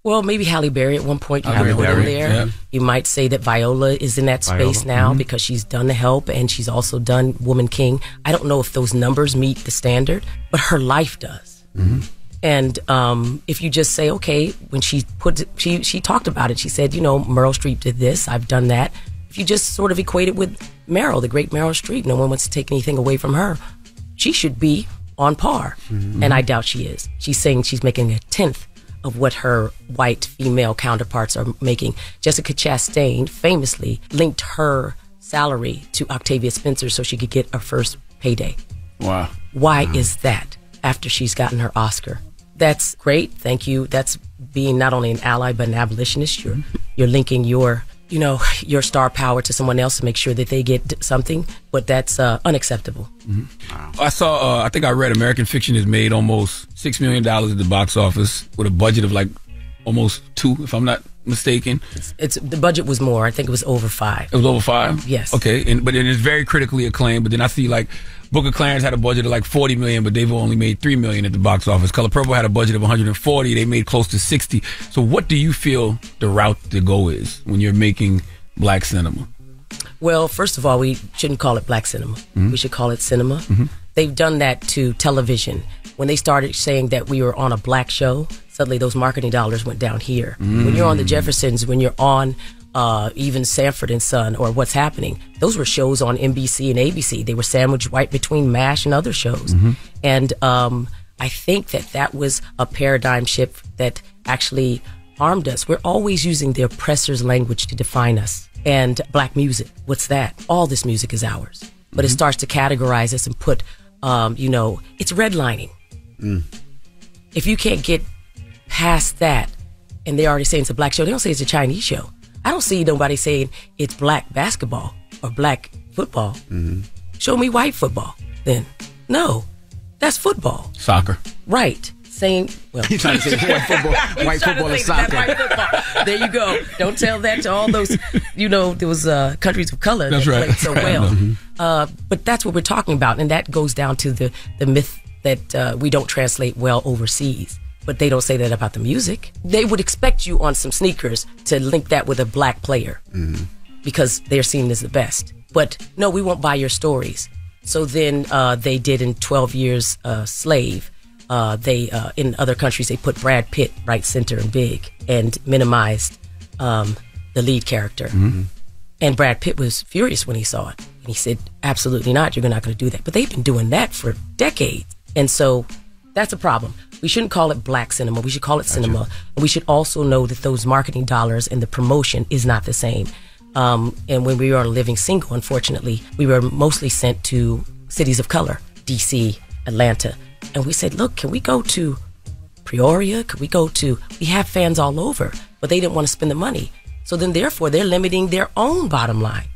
Well, maybe Halle Berry at one point. You have put in there. Yeah. You might say that Viola is in that space now because she's done The Help and she's also done Woman King. I don't know if those numbers meet the standard, but her life does. Mm-hmm. And if you just say, okay, when she talked about it, she said, Meryl Streep did this, I've done that. If you just sort of equate it with Meryl, the great Meryl Streep, no one wants to take anything away from her. She should be on par. Mm-hmm. And I doubt she is. She's saying she's making 1/10 of what her white female counterparts are making. Jessica Chastain famously linked her salary to Octavia Spencer so she could get her first payday. Wow. Why is that after she's gotten her Oscar? That's great. Thank you. That's being not only an ally, but an abolitionist. You're linking your star power to someone else to make sure that they get something, but that's unacceptable. Mm-hmm. Wow. I read American Fiction has made almost $6 million at the box office with a budget of like almost 2, if I'm not mistaken. The budget was more. I think it was over 5. It was over 5? Yes. Okay, but then it's very critically acclaimed. But then I see like Book of Clarence had a budget of like $40 million, but they've only made $3 million at the box office. Color Purple had a budget of $140. They made close to $60. So what do you feel the route to go is when you're making black cinema? Well, first of all, we shouldn't call it black cinema. Mm-hmm. We should call it cinema. Mm-hmm. They've done that to television. When they started saying that we were on a black show, suddenly those marketing dollars went down here. Mm. When you're on the Jeffersons, when you're on even Sanford and Son or What's Happening, those were shows on NBC and ABC. They were sandwiched right between MASH and other shows. Mm-hmm. And I think that was a paradigm shift that actually harmed us. We're always using the oppressor's language to define us. And black music, what's that? All this music is ours. But it starts to categorize us and put, it's redlining. Mm. If you can't get past that, and they're already saying it's a black show, they don't say it's a Chinese show. I don't see nobody saying it's black basketball or black football. Mm-hmm. Show me white football, then. No, that's football. Soccer. Right. Saying, well, you're trying to say white football is soccer. White football. There you go. Don't tell that to all those, there was countries of color that played so well. Mm-hmm. But that's what we're talking about, and that goes down to the myth that we don't translate well overseas. But they don't say that about the music. They would expect you on some sneakers to link that with a black player because they're seen as the best. But no, we won't buy your stories. So then they did in 12 Years Slave. They in other countries, they put Brad Pitt right center and big and minimized the lead character. Mm-hmm. And Brad Pitt was furious when he saw it. And he said, absolutely not. You're not going to do that. But they've been doing that for decades. And so that's a problem. We shouldn't call it black cinema. We should call it cinema. And we should also know that those marketing dollars and the promotion is not the same. And when we were on Living Single, unfortunately, we were mostly sent to cities of color, D.C., Atlanta. And we said, look, can we go to Peoria? We have fans all over, but they didn't want to spend the money. So then therefore they're limiting their own bottom line.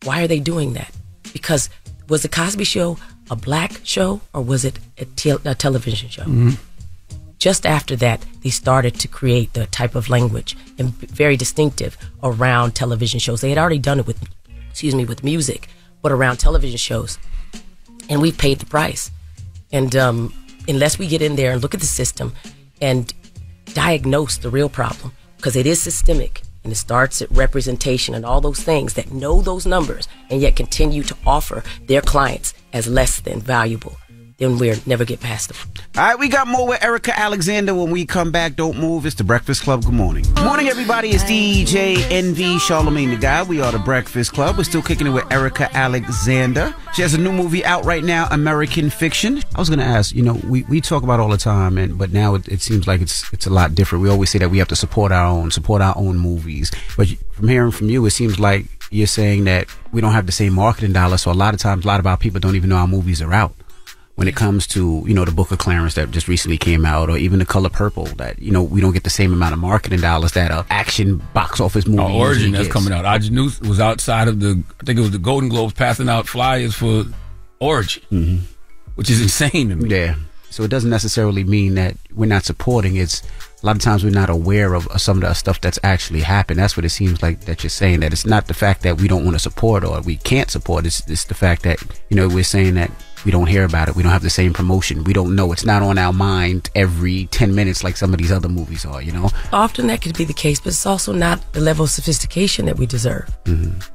Why are they doing that? Because was the Cosby Show a black show or was it a television show? Just after that, they started to create the type of language and very distinctive around television shows. They had already done it with music, but around television shows. And we've paid the price. And unless we get in there and look at the system and diagnose the real problem, because it is systemic and it starts at representation and all those things that know those numbers and yet continue to offer their clients as less than valuable, then we'll never get past them. All right, we got more with Erica Alexander when we come back. Don't move. It's The Breakfast Club. Good morning. Good morning, everybody. It's DJ NV Charlamagne the Guy. We are The Breakfast Club. We're still kicking it with Erica Alexander. She has a new movie out right now, American Fiction. I was going to ask, we talk about it all the time, but now it seems like it's a lot different. We always say that we have to support our own movies. But from hearing from you, it seems like you're saying that we don't have the same marketing dollars. So a lot of times, a lot of our people don't even know our movies are out. When it comes to, the Book of Clarence that just recently came out, or even The Color Purple, that, we don't get the same amount of marketing dollars that a action box office movie Origin that's gets. coming out. I just knew it was outside of I think it was the Golden Globes passing out flyers for Origin, which is insane to me. Yeah. So it doesn't necessarily mean that we're not supporting. It's a lot of times we're not aware of some of the stuff that's actually happened. That's what it seems like that you're saying, that it's not the fact that we don't want to support or we can't support. It's the fact that, we're saying that we don't hear about it. We don't have the same promotion. We don't know. It's not on our mind every 10 minutes like some of these other movies are, Often that could be the case, but it's also not the level of sophistication that we deserve.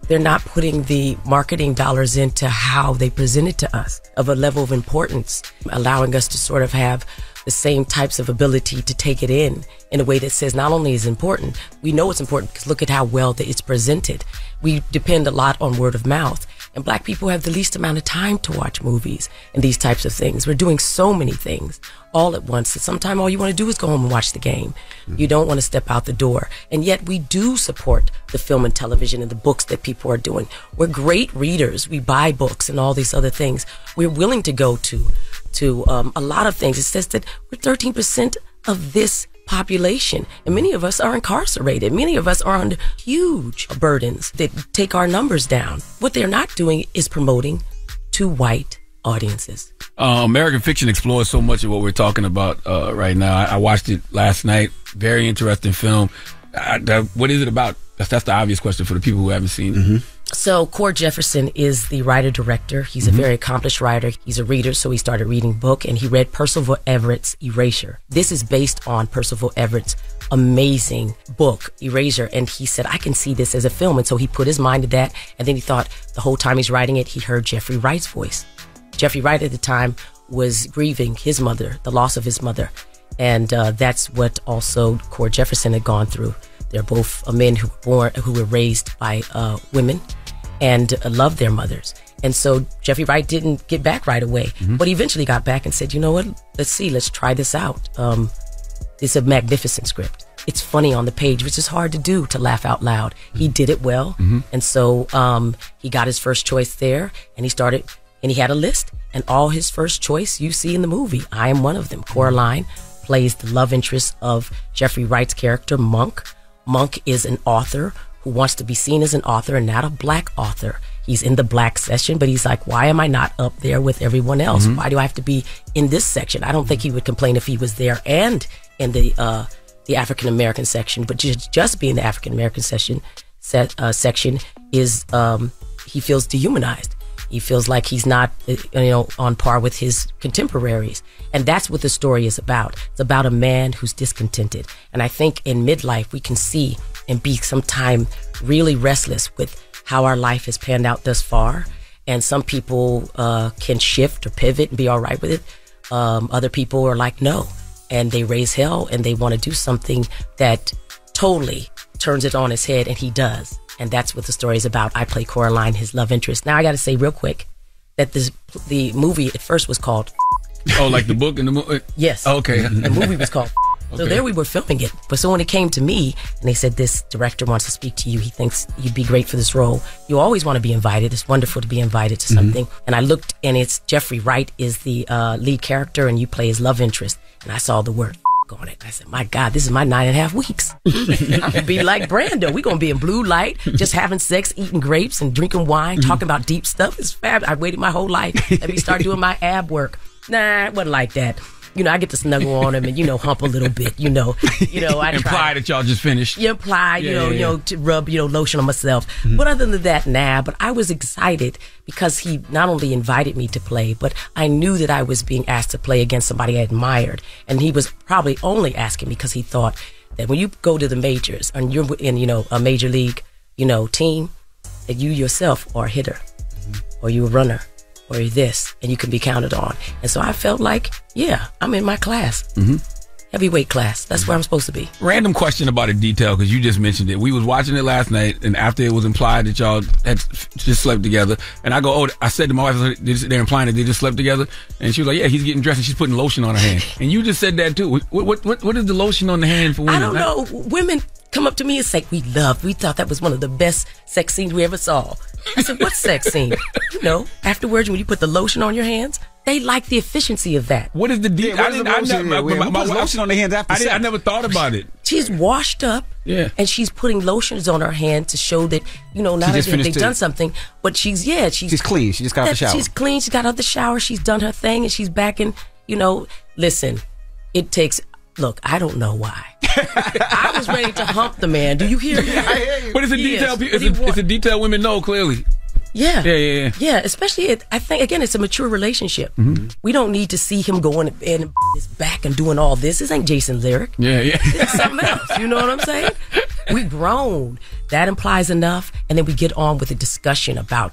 They're not putting the marketing dollars into how they present it to us of a level of importance, allowing us to sort of have the same types of ability to take it in a way that says not only is it important, we know it's important because look at how well that it's presented. We depend a lot on word of mouth. And black people have the least amount of time to watch movies and these types of things. We're doing so many things all at once that sometimes all you want to do is go home and watch the game. You don't want to step out the door. And yet we do support the film and television and the books that people are doing. We're great readers. We buy books and all these other things. We're willing to go to a lot of things. It says that we're 13% of this population, and many of us are incarcerated. Many of us are under huge burdens that take our numbers down. What they're not doing is promoting to white audiences. American Fiction explores so much of what we're talking about right now. I watched it last night. Very interesting film. What is it about? That's the obvious question for the people who haven't seen it. So Cord Jefferson is the writer-director. He's a very accomplished writer. He's a reader, so he started reading book, and he read Percival Everett's Erasure. This is based on Percival Everett's amazing book, Erasure, and he said, I can see this as a film. And so he put his mind to that, and then he thought the whole time he's writing it, he heard Jeffrey Wright's voice. Jeffrey Wright at the time was grieving his mother, the loss of his mother, and that's what also Cord Jefferson had gone through. They're both men who were raised by women and loved their mothers. And so Jeffrey Wright didn't get back right away, but he eventually got back and said, you know what, let's try this out. It's a magnificent script. It's funny on the page, which is hard to do, to laugh out loud. He did it well. And so he got his first choice there, and he had a list, and all his first choice you see in the movie. I am one of them. Coraline plays the love interest of Jeffrey Wright's character, Monk. Monk is an author who wants to be seen as an author and not a black author. He's in the black section, but he's like, why am I not up there with everyone else? Why do I have to be in this section? I don't think he would complain if he was there and in the African American section, but just being the African American section is he feels dehumanized. He feels like he's not, on par with his contemporaries. And that's what the story is about. It's about a man who's discontented. And I think in midlife, we can see and be sometime really restless with how our life has panned out thus far. And some people can shift or pivot and be all right with it. Other people are like, no. And they raise hell and they want to do something that totally turns it on its head, and he does. And that's what the story is about. I play Coraline, his love interest. Now I got to say real quick that the movie at first was called. Oh, like the book and the movie? Yes. Okay. The movie was called. So there we were filming it. But so when it came to me and they said, this director wants to speak to you. He thinks you'd be great for this role. You always want to be invited. It's wonderful to be invited to something. And I looked, and it's Jeffrey Wright is the lead character, and you play his love interest. And I saw the word. on it. I said, my God, this is my 9.5 weeks. I'm going to be like Brando. We're going to be in blue light, just having sex, eating grapes and drinking wine, talking about deep stuff. It's fab. I waited my whole life. Let me start doing my ab work. Nah, it wasn't like that. I get to snuggle on him and, hump a little bit, I imply that y'all just finished. You imply, to rub, lotion on myself. But other than that, but I was excited because he not only invited me to play, but I knew that I was being asked to play against somebody I admired. And he was probably only asking me because he thought that when you go to the majors and you're in, a major league, team, that you yourself are a hitter or you're a runner. Or this, and you can be counted on. And so I felt like, I'm in my class. Heavyweight class. That's where I'm supposed to be. Random question about a detail, because you just mentioned it. We was watching it last night, and after it was implied that y'all had just slept together, and I go, I said to my wife, they're implying that they just slept together, and she was like, yeah, he's getting dressed, and she's putting lotion on her hand. And you just said that too. What is the lotion on the hand for women? I don't know. Women come up to me and say, we thought that was one of the best sex scenes we ever saw. I said, what sex scene? Afterwards, when you put the lotion on your hands, they like the efficiency of that. What is the deep? My lotion on the hands after sex? I never thought about it. She's washed up, and she's putting lotions on her hand to show that, not only have they done something, but she's clean. She just got out the shower. She's clean. She got out the shower. She's done her thing, and she's back in, listen, it takes... Look, I don't know why. I was ready to hump the man. Do you hear me? I hear you. But it's a detail. It's a detail women know clearly. Yeah. Yeah. Especially, I think again, it's a mature relationship. We don't need to see him going in his back and doing all this. This ain't Jason Lyric. Yeah. It's something else. You know what I'm saying? We grown. That implies enough, and then we get on with the discussion about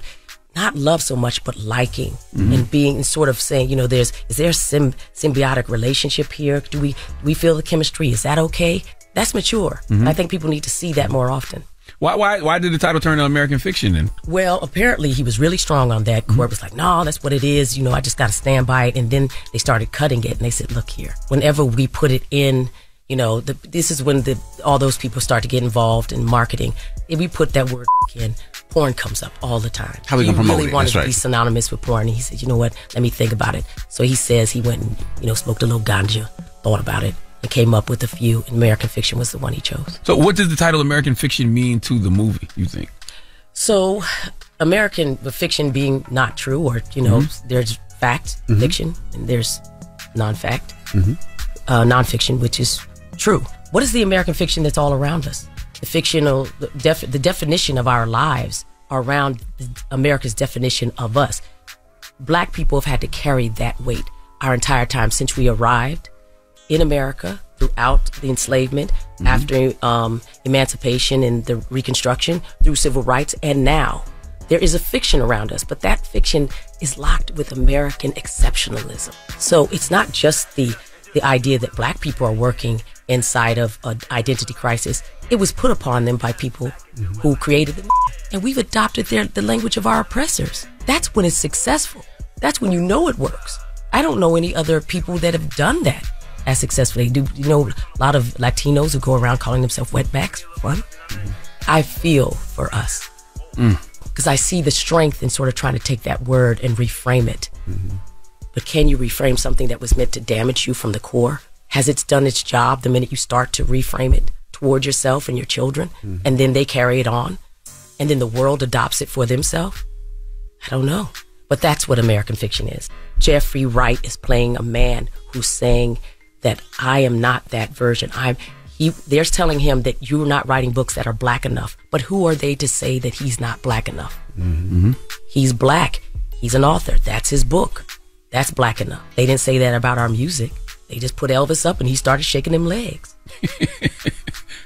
not love so much, but liking and being sort of saying, is there a symbiotic relationship here? Do we feel the chemistry? Is that okay? That's mature. I think people need to see that more often. Why did the title turn to American Fiction then? Well, apparently he was really strong on that. Court was like, no, that's what it is. I just got to stand by it. And then they started cutting it and they said, look here, whenever we put it in, this is when all those people start to get involved in marketing. If we put that word in, porn comes up all the time. How we gonna promote it? He really wanted to be synonymous with porn. And he said, you know what? Let me think about it. So he says he went and, smoked a little ganja, thought about it, and came up with a few. And American Fiction was the one he chose. So what does the title American Fiction mean to the movie, you think? So American fiction being not true, or, there's fact, fiction, and there's non-fact, non-fiction, which is true. What is the American fiction that's all around us? The definition of our lives are around America's definition of us. Black people have had to carry that weight our entire time since we arrived in America, throughout the enslavement, after emancipation and the Reconstruction, through civil rights, and now. There is a fiction around us, but that fiction is locked with American exceptionalism. So it's not just the idea that black people are working inside of an identity crisis. It was put upon them by people who created them, and we've adopted the language of our oppressors. That's when it's successful. That's when it works. I don't know any other people that have done that as successfully. Do you know a lot of Latinos who go around calling themselves wetbacks for fun? I feel for us because I see the strength in sort of trying to take that word and reframe it. But can you reframe something that was meant to damage you from the core? Has it done its job the minute you start to reframe it toward yourself and your children, and then they carry it on, and then the world adopts it for themselves? I don't know. But that's what American fiction is. Jeffrey Wright is playing a man who's saying that I am not that version. They're telling him that you're not writing books that are black enough. But who are they to say that he's not black enough? He's black. He's an author. That's his book. That's black enough. They didn't say that about our music. They just put Elvis up and he started shaking them legs.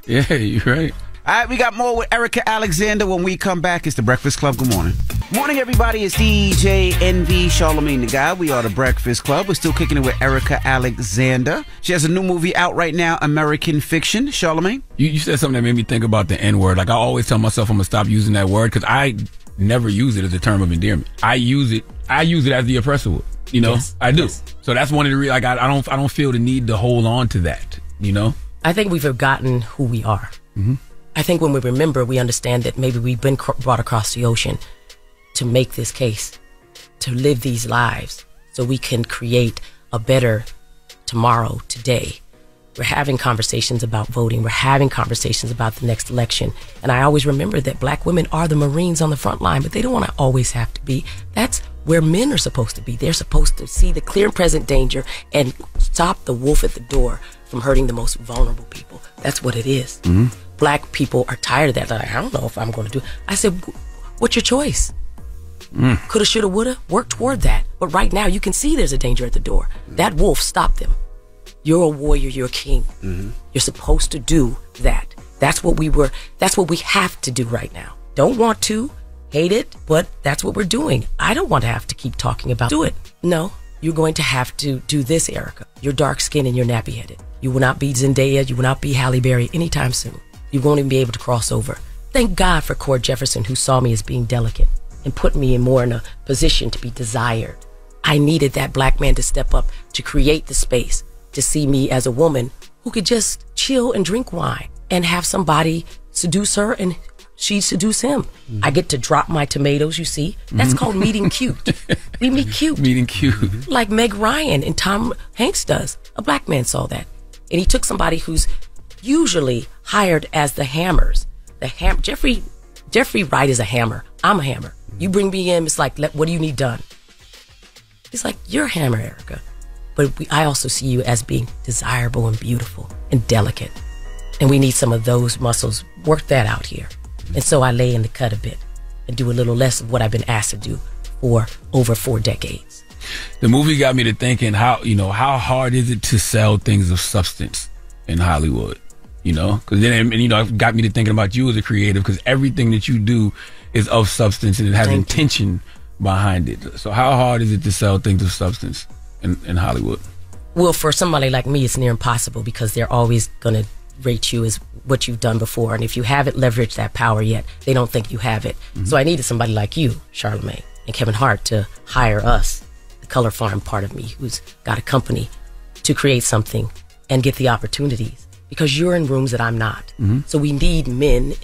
Yeah, you're right. All right, we got more with Erica Alexander when we come back. It's The Breakfast Club. Good morning. Morning, everybody. It's DJ NV, Charlamagne the Guy. We are The Breakfast Club. We're still kicking it with Erica Alexander. She has a new movie out right now, American Fiction. Charlamagne? You said something that made me think about the N-word. Like, I always tell myself I'm going to stop using that word because I never use it as a term of endearment. I use it as the oppressor would. Yes, I do. Yes. So that's one of the reasons. Like, I don't feel the need to hold on to that. I think we've forgotten who we are. I think when we remember, we understand that maybe we've been brought across the ocean to make this case, to live these lives, so we can create a better tomorrow, today. We're having conversations about voting. We're having conversations about the next election. And I always remember that black women are the Marines on the front line, but they don't want to always have to be. That's where men are supposed to be. They're supposed to see the clear and present danger and stop the wolf at the door from hurting the most vulnerable people. That's what it is. Black people are tired of that. They're like, I don't know if I'm going to do it. I said, what's your choice? Coulda, shoulda, woulda, work toward that. But right now, you can see there's a danger at the door. That wolf stopped them. You're a warrior, you're a king. You're supposed to do that. That's what we have to do right now. Don't want to, hate it, but that's what we're doing. I don't want to have to keep talking about do it. No, you're going to have to do this, Erica. You're dark skinned and you're nappy headed. You will not be Zendaya, you will not be Halle Berry anytime soon. You won't even be able to cross over. Thank God for Cord Jefferson, who saw me as being delicate and put me in a position to be desired. I needed that black man to step up to create the space to see me as a woman who could just chill and drink wine and have somebody seduce her and she seduce him. I get to drop my tomatoes, you see. That's called meeting cute. We meet cute. Meeting cute. Like Meg Ryan and Tom Hanks does. A black man saw that. And he took somebody who's usually hired as the hammers. Jeffrey Wright is a hammer. I'm a hammer. You bring me in, it's like, what do you need done? It's like, you're a hammer, Erica. But I also see you as being desirable and beautiful and delicate. And we need some of those muscles. Work that out here. And so I lay in the cut a bit and do a little less of what I've been asked to do for over 4 decades. The movie got me to thinking how hard is it to sell things of substance in Hollywood? Because then, it got me to thinking about you as a creative, because everything that you do is of substance and it has intention behind it. So how hard is it to sell things of substance in Hollywood? Well, for somebody like me, it's near impossible, because they're always going to rate you as what you've done before. And if you haven't leveraged that power yet, they don't think you have it. So I needed somebody like you, Charlamagne, and Kevin Hart to hire us, the Color Farm part of me, who's got a company, to create something and get the opportunities. Because you're in rooms that I'm not. So we need men,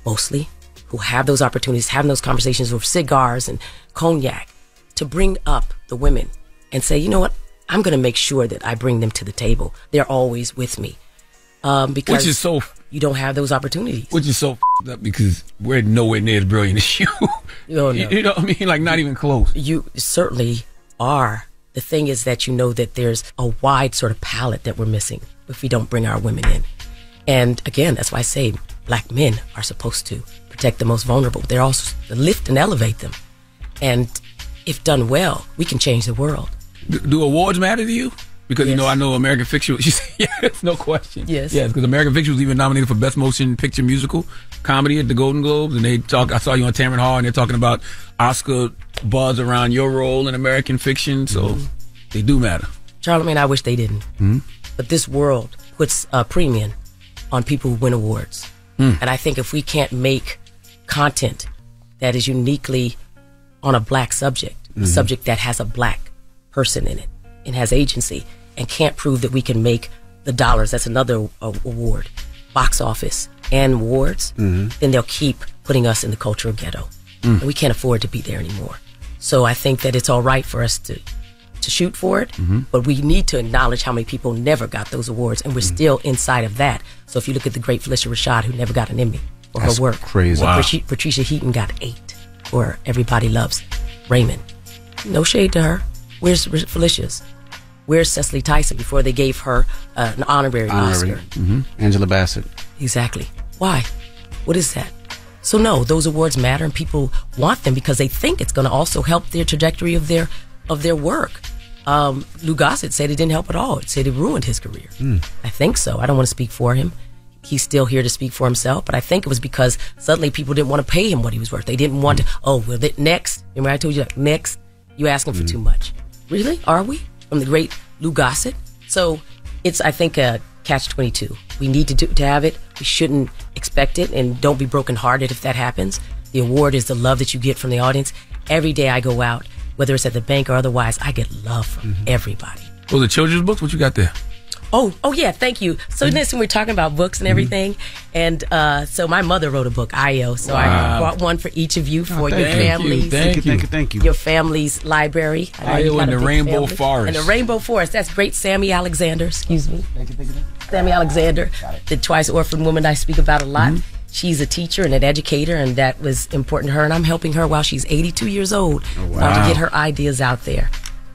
mostly, who have those opportunities, having those conversations with cigars and cognac, to bring up the women and say, you know what, I'm going to make sure that I bring them to the table. They're always with me. Because which is so, you don't have those opportunities. Which is so up, because we're nowhere near as brilliant as you. No. You know what I mean? Like, not even close. You certainly are. The thing is that you know that there's a wide sort of palette that we're missing if we don't bring our women in. And again, that's why I say black men are supposed to protect the most vulnerable. They're also to lift and elevate them. And if done well, we can change the world. Do awards matter to you? Because, yes. I know American Fiction, yes, no question. Yes. Yes, because American Fiction was even nominated for Best Motion Picture Musical Comedy at the Golden Globes. And I saw you on Tamron Hall, and they're talking about Oscar buzz around your role in American Fiction. So they do matter. Charlamagne, I wish they didn't. But this world puts a premium on people who win awards. And I think if we can't make content that is uniquely on a black subject, a subject that has a black person in it and has agency, and can't prove that we can make the dollars, that's another award, box office and awards, then they'll keep putting us in the cultural ghetto. And we can't afford to be there anymore. So I think that it's all right for us to shoot for it, but we need to acknowledge how many people never got those awards, and we're still inside of that. So if you look at the great Felicia Rashad, who never got an Emmy for her work. Crazy. Wow. Patricia Heaton got 8 for Everybody Loves Raymond. No shade to her. Where's Felicia's? Where's Cecily Tyson before they gave her an honorary Oscar? Angela Bassett. Exactly. Why? What is that? So no, those awards matter, and people want them because they think it's going to also help their trajectory of their work. Lou Gossett said it didn't help at all. It said it ruined his career. I think so. I don't want to speak for him. He's still here to speak for himself, but I think it was because suddenly people didn't want to pay him what he was worth. They didn't want to, next, remember I told you that, next, you asking for too much. Really? Are we? From the great Lou Gossett? So it's, I think, a catch-22. We need to have it. We shouldn't expect it, and don't be brokenhearted if that happens. The award is the love that you get from the audience. Every day I go out, whether it's at the bank or otherwise, I get love from everybody. Oh, the children's books? What you got there? Oh yeah, thank you. So listen, we're talking about books and everything, and so my mother wrote a book, Io. So I brought one for each of you for your families. Thank you. Your family's library. Io in the Rainbow Forest. In the Rainbow Forest. That's great, Sammy Alexander. Excuse me. Thank you. Sammy Alexander, the twice orphan woman I speak about a lot. She's a teacher and an educator, and that was important to her. And I'm helping her while she's 82 years old to get her ideas out there.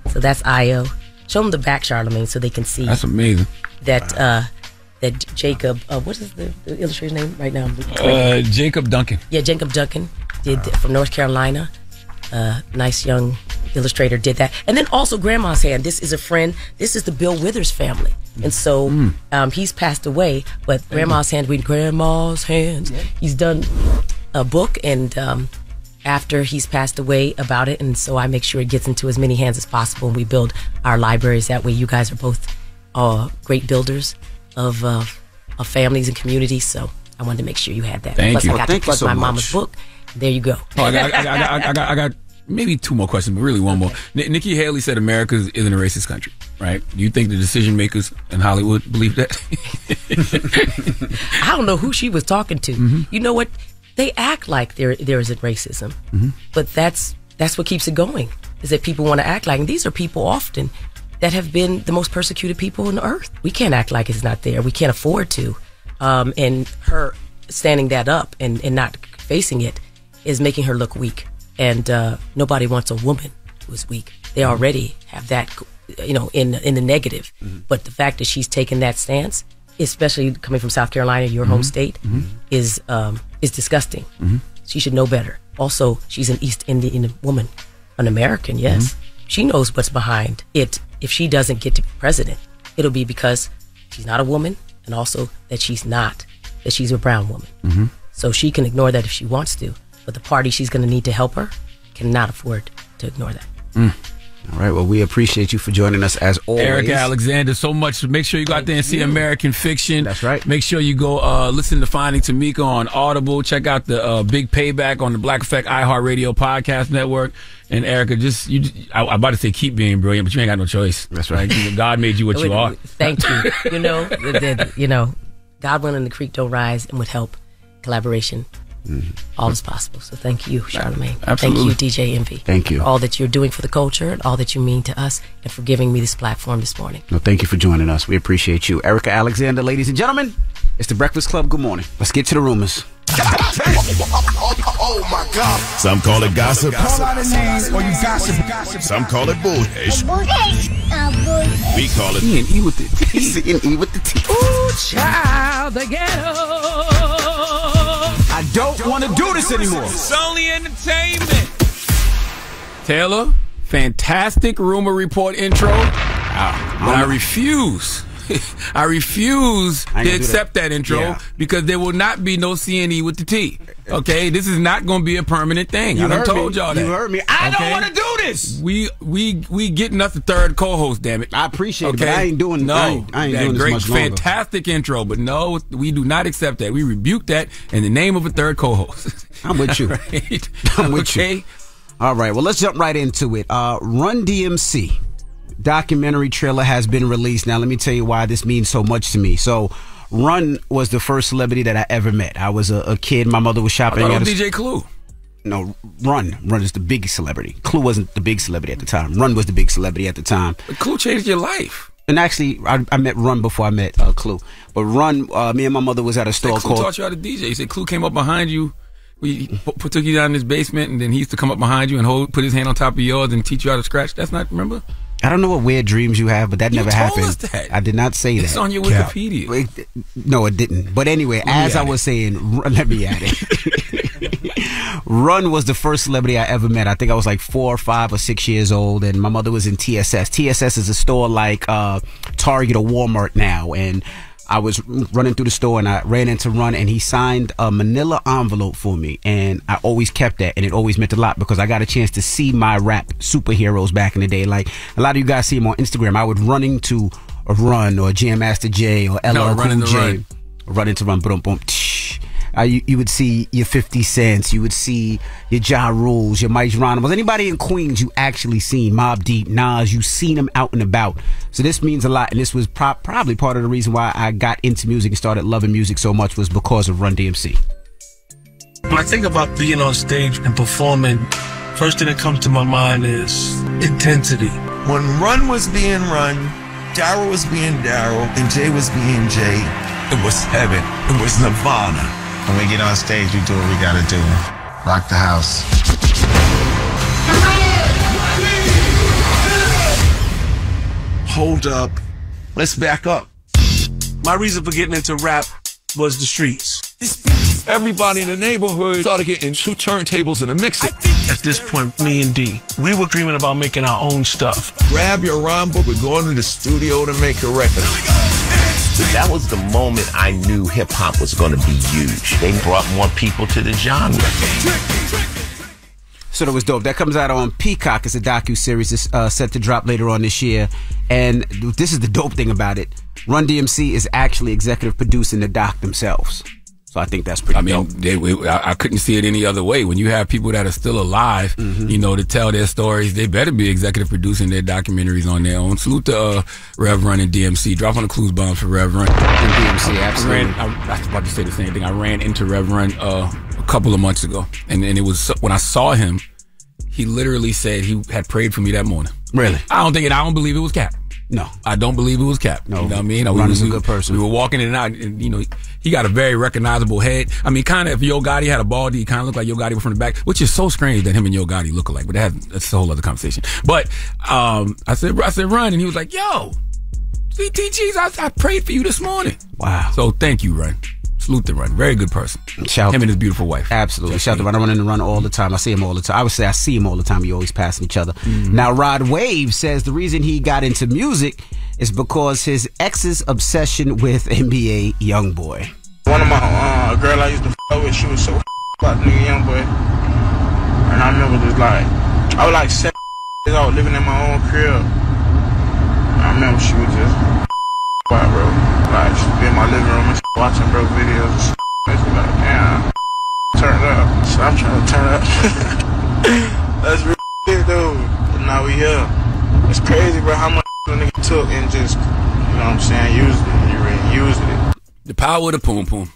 So that's IO. Show them the back, Charlamagne, so they can see. That's amazing. That Jacob, what is the illustrator's name right now? Jacob Duncan. Yeah, Jacob Duncan did from North Carolina. Nice young illustrator did that. And then also Grandma's Hand. This is a friend. This is the Bill Withers family. And so he's passed away, but Grandma's Hand, read Grandma's Hands. He's done a book, and after he's passed away about it, and so I make sure it gets into as many hands as possible, and we build our libraries that way. You guys are both great builders of families and communities, so I wanted to make sure you had that. Thank Plus, you. I got to plug my mama's book. There you go. I got maybe two more questions, but really one more. Nikki Haley said America isn't a racist country, right? Do you think the decision makers in Hollywood believe that? I don't know who she was talking to. You know what? They act like there isn't racism, but that's what keeps it going. Is that people want to act like, and these are people often that have been the most persecuted people on earth. We can't act like it's not there. We can't afford to. And her standing that up and not facing it is making her look weak. And nobody wants a woman who's weak. They already have that, in the negative. But the fact that she's taken that stance, especially coming from South Carolina, your home state, is disgusting. She should know better. Also, she's an East Indian woman, an American. Yes, she knows what's behind it. If she doesn't get to be president, it'll be because she's not a woman, and also that she's a brown woman. So she can ignore that if she wants to. But the party she's going to need to help her cannot afford to ignore that. All right. Well, we appreciate you for joining us as always. Erica Alexander, so much. Make sure you go out there and see American Fiction. That's right. Make sure you go listen to Finding Tamika on Audible. Check out the Big Payback on the Black Effect iHeartRadio podcast network. And Erica, I'm about to say keep being brilliant, but you ain't got no choice. That's right. God made you what you are. Thank you. God willing, the creek don't rise, and with help, collaboration, all is possible. So thank you, Charlamagne. Absolutely. Thank you, DJ Envy. Thank you. For all that you're doing for the culture and all that you mean to us, and for giving me this platform this morning. No, thank you for joining us. We appreciate you. Erica Alexander, ladies and gentlemen, it's the Breakfast Club. Good morning. Let's get to the rumors. Oh my God. Some call it gossip. Call out a name or you gossip. Some call it bullshit. We call it C&E with the T. C&E with the T. Ooh, child, the ghetto. I don't want to do this anymore. It's only entertainment. Taylor, fantastic rumor report intro. But I refuse. I refuse to accept that intro because there will not be no C&E with the T. Okay, this is not going to be a permanent thing. I done told y'all that. You heard me. I don't want to do this. We getting us a third co-host. Damn it. I appreciate it, but I ain't doing. No, I ain't doing great, this much longer. fantastic intro, but no, we do not accept that. We rebuke that in the name of a third co-host. I'm with you. Right? I'm with you. All right. Well, let's jump right into it. Run DMC documentary trailer has been released. Now, let me tell you why this means so much to me. So, Run was the first celebrity that I ever met. I was a kid. My mother was shopping. I thought it was DJ Clue. No, Run is the biggest celebrity. Clue wasn't the big celebrity at the time. Run was the big celebrity at the time. But Clue changed your life. And actually, I met Run before I met Clue. But Run, me and my mother was at a store Clue called... taught you how to DJ. He said Clue came up behind you. He took you down in his basement, and then he used to come up behind you and put his hand on top of yours and teach you how to scratch. That's not, remember? I don't know what weird dreams you have, but that never happened. Us that. I did not say that. It's on your Wikipedia. No, it didn't. But anyway, as I was saying, let me add it. Run was the first celebrity I ever met. I think I was like 4 or 5 or 6 years old, and my mother was in TSS. TSS is a store like Target or Walmart now, and I was running through the store and I ran into Run, and he signed a manila envelope for me, and I always kept that, and it always meant a lot because I got a chance to see my rap superheroes back in the day. Like a lot of you guys see him on Instagram. I would run into a Run or Jam Master Jay or LL Cool J. Run into Run, boom, boom. You would see your 50 Cents, you would see your Ja Rules, your Mike Geronimo's. Anybody in Queens you actually seen, Mobb Deep, Nas, you seen them out and about. So this means a lot, and this was probably part of the reason why I got into music and started loving music so much was because of Run DMC. When I think about being on stage and performing, first thing that comes to my mind is intensity. When Run was being run, Daryl was being Daryl and Jay was being Jay, it was heaven. It was nirvana. When we get on stage, we do what we gotta do. Rock the house. Hold up. Let's back up. My reason for getting into rap was the streets. Everybody in the neighborhood started getting 2 turntables and a mixer. At this point, me and D, we were dreaming about making our own stuff. Grab your rhyme book. We're going to the studio to make a record. That was the moment I knew hip-hop was going to be huge. They brought more people to the genre. So that was dope. That comes out on Peacock. It's a docu-series. It's set to drop later on this year. And this is the dope thing about it. Run DMC is actually executive producing the doc themselves. So I think that's pretty dope. I couldn't see it any other way. When you have people that are still alive, you know, to tell their stories, they better be executive producing their documentaries on their own. Salute to Rev Run and DMC. Drop on the clues bombs for Rev Run. And DMC, absolutely. I was about to say the same thing. I ran into Rev Run a couple of months ago. And it was when I saw him, he literally said he had prayed for me that morning. Really? I don't believe it was cap. No. I don't believe it was cap. No. You know what I mean? Ron's a good person. We were walking in and out, and, you know, he got a very recognizable head. I mean, kind of, if Yo Gotti had a bald, he kind of looked like Yo Gotti from the back, which is so strange that him and Yo Gotti look alike, but that's a whole other conversation. But I said, Run, and he was like, yo, CTGs, I prayed for you this morning. Wow. So thank you, Run. Salute to Run. Very good person. Shout him and his beautiful wife. Absolutely. Shout to Run. I run into Run all the time. I see him all the time. I would say I see him all the time. We always passing each other. Now, Rod Wave says the reason he got into music is because his ex's obsession with NBA YoungBoy. One of my girl I used to with, she was so about the nigga YoungBoy. And I remember just like, I was like 7 years old living in my own crib. And I remember she was just bro. Like, she'd be in my living room and watching bro videos and makes me like, damn, turn up. So I'm trying to turn up. That's real shit, dude. But now we here. It's crazy, bro, how much the nigga took and just, you know what I'm saying, used it. You really used it. The power of the poom poom.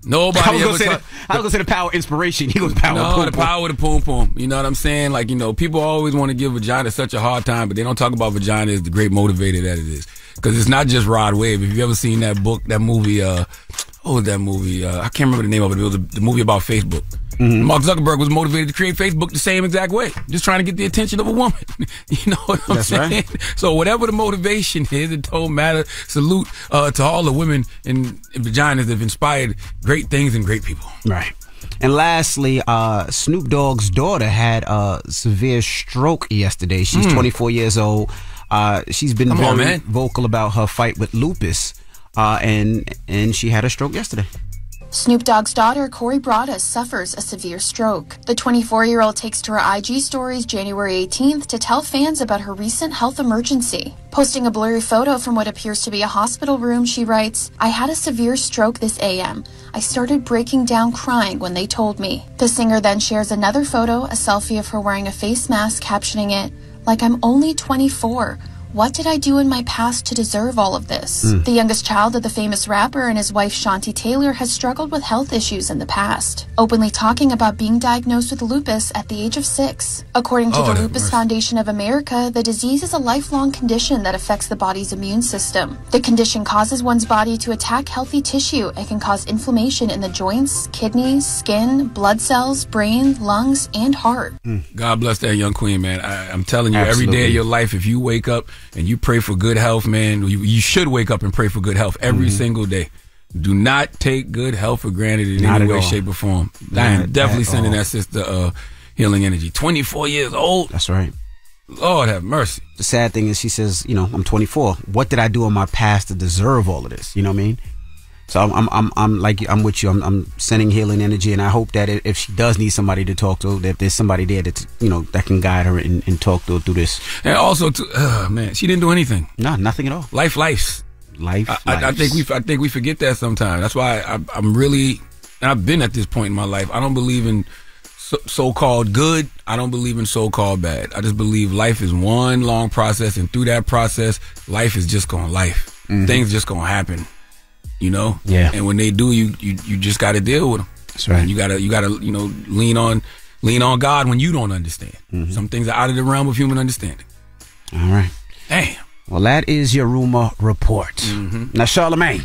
Nobody I was gonna say the power of inspiration. He goes power of poom the power of the poom poom. You know what I'm saying? Like, you know, people always want to give vagina such a hard time, but they don't talk about vagina as the great motivator that it is. Because it's not just Rod Wave. If you ever seen that book, that movie, what was that movie? I can't remember the name of it. It was the movie about Facebook. Mark Zuckerberg was motivated to create Facebook the same exact way. Just trying to get the attention of a woman. You know what I'm saying? Right. So whatever the motivation is, it don't matter. Salute to all the women in vaginas that have inspired great things and great people. Right. And lastly, Snoop Dogg's daughter had a severe stroke yesterday. She's 24 years old. She's been very vocal about her fight with lupus, and she had a stroke yesterday. Snoop Dogg's daughter, Corey Broaddus, suffers a severe stroke. The 24-year-old takes to her IG stories January 18th to tell fans about her recent health emergency. Posting a blurry photo from what appears to be a hospital room, she writes, "I had a severe stroke this AM. I started breaking down crying when they told me." The singer then shares another photo, a selfie of her wearing a face mask, captioning it, "Like I'm only 24. What did I do in my past to deserve all of this?" The youngest child of the famous rapper and his wife Shanti Taylor has struggled with health issues in the past, openly talking about being diagnosed with lupus at the age of 6. According to the Lupus Foundation of America, the disease is a lifelong condition that affects the body's immune system. The condition causes one's body to attack healthy tissue and can cause inflammation in the joints, kidneys, skin, blood cells, brain, lungs, and heart. God bless that young queen, man. I'm telling you, every day of your life, if you wake up and you pray for good health, man, you should wake up and pray for good health every single day. Do not take good health for granted in any way, shape, or form. I am definitely sending that sister healing energy. 24 years old. That's right. Lord have mercy. The sad thing is she says, you know, I'm 24. What did I do in my past to deserve all of this? You know what I mean? So I'm like, I'm with you. I'm sending healing energy, and I hope that if she does need somebody to talk to, that there's somebody there that, you know, that can guide her and talk to her through this. And also, man, she didn't do anything. No, nothing at all. Life. I think we forget that sometimes. That's why I'm really, and I've been at this point in my life. I don't believe in so-called good. I don't believe in so-called bad. I just believe life is one long process, and through that process, life is just gonna life. Things just gonna happen. You know, and when they do, you just got to deal with them. That's right. You gotta you know, lean on God when you don't understand. Some things are out of the realm of human understanding. All right. Damn. Well, that is your rumor report. Now, Charlamagne.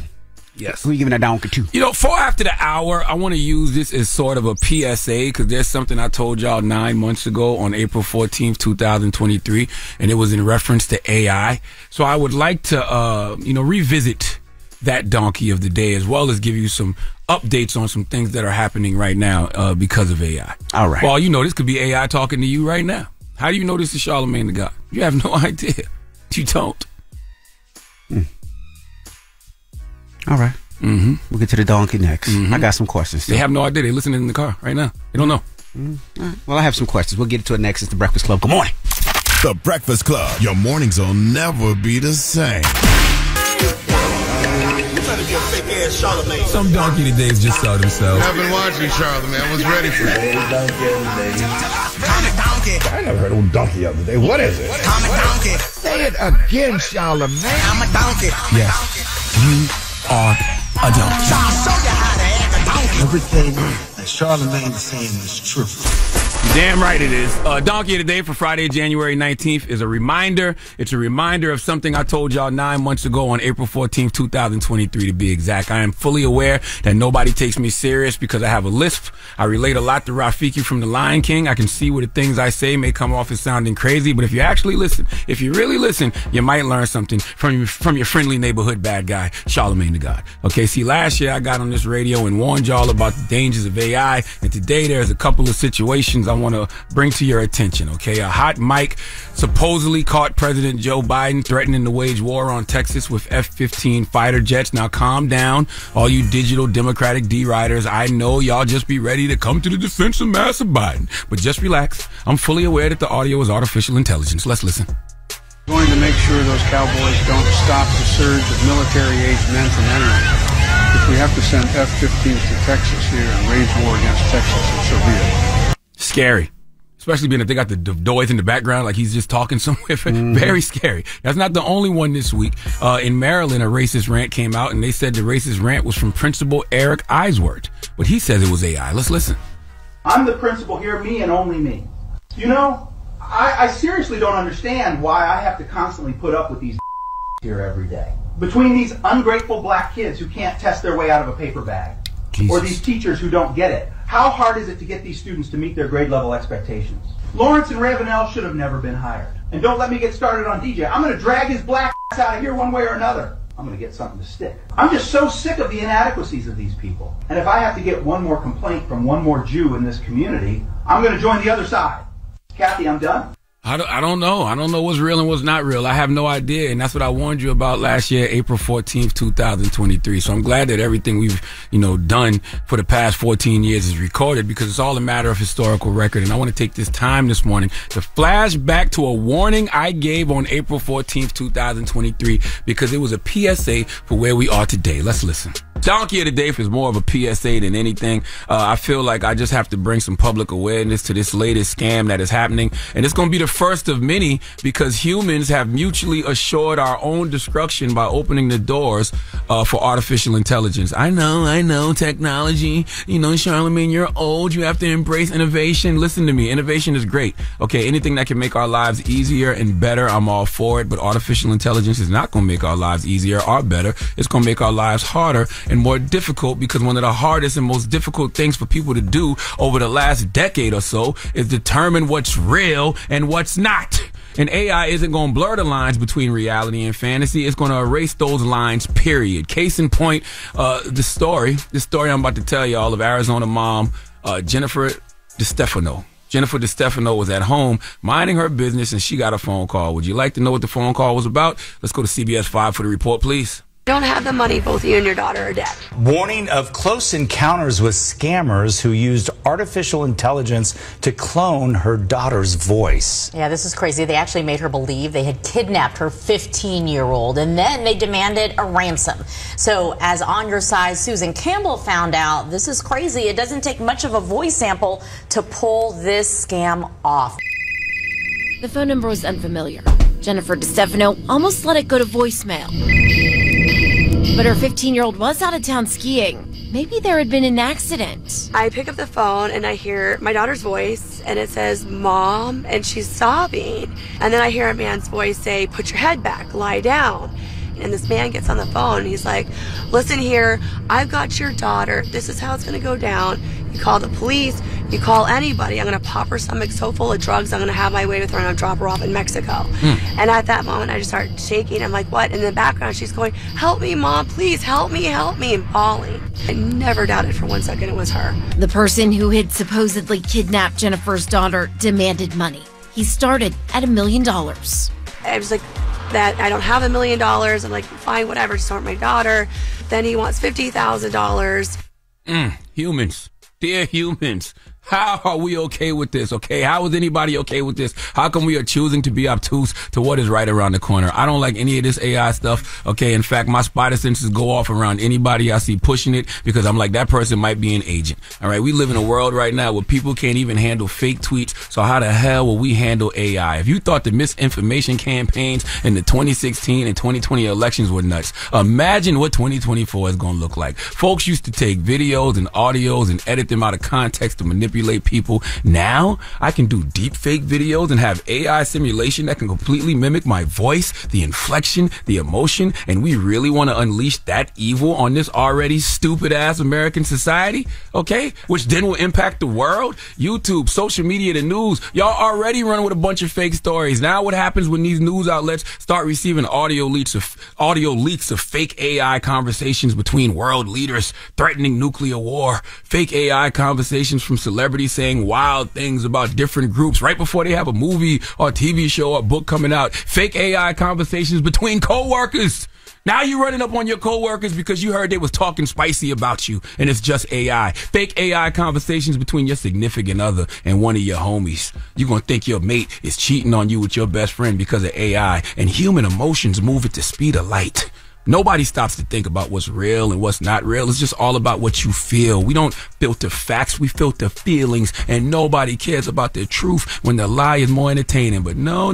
Yes. Who are you giving that donkey to? You know, for after the hour, I want to use this as sort of a PSA because there's something I told y'all 9 months ago on April 14th, 2023, and it was in reference to AI. So I would like to, revisit that donkey of the day as well as give you some updates on some things that are happening right now because of AI. All right. Well, this could be AI talking to you right now. How do you know this is Charlamagne the God? You have no idea. You don't. All right. We'll get to the donkey next. I got some questions. They have no idea. They're listening in the car right now. They don't know. All right. Well, I have some questions. We'll get to it next. It's The Breakfast Club. Good morning. The Breakfast Club. Your mornings will never be the same. Some donkey todays just saw themselves. I've been watching Charlamagne. I was ready for it. I never heard of a donkey the other day. What is it? I'm a donkey. Say it again, Charlamagne. I'm a donkey. Yes. You are a donkey. So I'll show you how to act a donkey. Everything that Charlamagne is saying is true. Damn right it is. Donkey of the Day for Friday, January 19th is a reminder. It's a reminder of something I told y'all 9 months ago on April 14th, 2023 to be exact. I am fully aware that nobody takes me serious because I have a lisp. I relate a lot to Rafiki from The Lion King. I can see where the things I say may come off as sounding crazy, but if you actually listen, if you really listen, you might learn something from your friendly neighborhood bad guy, Charlamagne the God. Okay, see, last year I got on this radio and warned y'all about the dangers of AI, and today there's a couple of situations I want to bring to your attention, okay? A hot mic supposedly caught President Joe Biden threatening to wage war on Texas with F-15 fighter jets. Now calm down, all you digital Democratic D-riders. I know y'all just be ready to come to the defense of Master Biden, but just relax. I'm fully aware that the audio is artificial intelligence. Let's listen. Going to make sure those cowboys don't stop the surge of military-aged men from entering. If we have to send F-15s to Texas here and wage war against Texas, so be it. Scary. Especially being if they got the noise in the background, like he's just talking somewhere. Very scary. That's not the only one this week. In Maryland, a racist rant came out, and they said the racist rant was from Principal Eric Eisworth. But he says it was AI. Let's listen. I'm the principal here, me and only me. You know, I seriously don't understand why I have to constantly put up with these here every day. Between these ungrateful black kids who can't test their way out of a paper bag, or these teachers who don't get it. How hard is it to get these students to meet their grade level expectations? Lawrence and Ravenel should have never been hired. And don't let me get started on DJ. I'm going to drag his black ass out of here one way or another. I'm going to get something to stick. I'm just so sick of the inadequacies of these people. And if I have to get one more complaint from one more Jew in this community, I'm going to join the other side. Kathy, I'm done. I don't know. I don't know what's real and what's not real. I have no idea. And that's what I warned you about last year, April 14th, 2023. So I'm glad that everything we've, done for the past 14 years is recorded because it's all a matter of historical record. And I want to take this time this morning to flash back to a warning I gave on April 14th, 2023, because it was a PSA for where we are today. Let's listen. Donkey of the Day is more of a PSA than anything. I feel like I just have to bring some public awareness to this latest scam that is happening. And it's going to be the first of many because humans have mutually assured our own destruction by opening the doors for artificial intelligence. I know, technology. Charlamagne, you're old. You have to embrace innovation. Listen to me. Innovation is great. Okay, anything that can make our lives easier and better, I'm all for it. But artificial intelligence is not going to make our lives easier or better. It's going to make our lives harder and more difficult because one of the hardest and most difficult things for people to do over the last decade or so is determine what's real and what's not. And AI isn't going to blur the lines between reality and fantasy. It's going to erase those lines, period. Case in point, the story I'm about to tell y'all of Arizona mom, Jennifer DeStefano. Jennifer DeStefano was at home minding her business and she got a phone call. Would you like to know what the phone call was about? Let's go to CBS 5 for the report, please. Don't have the money, both you and your daughter are dead. Warning of close encounters with scammers who used artificial intelligence to clone her daughter's voice. Yeah, this is crazy. They actually made her believe they had kidnapped her 15-year-old, and then they demanded a ransom. So as On Your Side Susan Campbell found out, this is crazy. It doesn't take much of a voice sample to pull this scam off. The phone number was unfamiliar. Jennifer DeStefano almost let it go to voicemail. But her 15-year-old was out of town skiing. maybe there had been an accident. I pick up the phone and I hear my daughter's voice and it says, Mom, and she's sobbing. And then I hear a man's voice say, put your head back, lie down. And this man gets on the phone and he's like, listen here, I've got your daughter. This is how it's going to go down. You call the police, you call anybody. I'm going to pop her stomach so full of drugs, I'm going to have my way with her and I'll drop her off in Mexico. And at that moment, I just start shaking. I'm like, what? And in the background, she's going, help me, Mom, please, help me, and bawling. I never doubted for 1 second it was her. The person who had supposedly kidnapped Jennifer's daughter demanded money. He started at $1 million. I was like, that I don't have $1 million. I'm like, fine, whatever, just want my daughter. Then he wants $50,000. Humans. Dear humans. How are we okay with this, okay? How is anybody okay with this? How come we are choosing to be obtuse to what is right around the corner? I don't like any of this AI stuff, okay? In fact, my spider senses go off around anybody I see pushing it because I'm like, that person might be an agent, all right? We live in a world right now where people can't even handle fake tweets, so how the hell will we handle AI? If you thought the misinformation campaigns in the 2016 and 2020 elections were nuts, imagine what 2024 is going to look like. Folks used to take videos and audios and edit them out of context to manipulate people. Now I can do deep fake videos and have AI simulation that can completely mimic my voice, the inflection, the emotion, and we really want to unleash that evil on this already stupid ass American society, okay? Which then will impact the world. YouTube, social media, the news, y'all already run with a bunch of fake stories. Now what happens when these news outlets start receiving audio leaks of fake AI conversations between world leaders threatening nuclear war, fake AI conversations from celebrities saying wild things about different groups right before they have a movie or TV show or book coming out. Fake AI conversations between co-workers. Now you're running up on your co-workers because you heard they was talking spicy about you and it's just AI. Fake AI conversations between your significant other and one of your homies. You're going to think your mate is cheating on you with your best friend because of AI, and human emotions move at the speed of light. Nobody stops to think about what's real and what's not real. It's just all about what you feel. We don't filter facts, we filter feelings, and nobody cares about the truth when the lie is more entertaining. But no,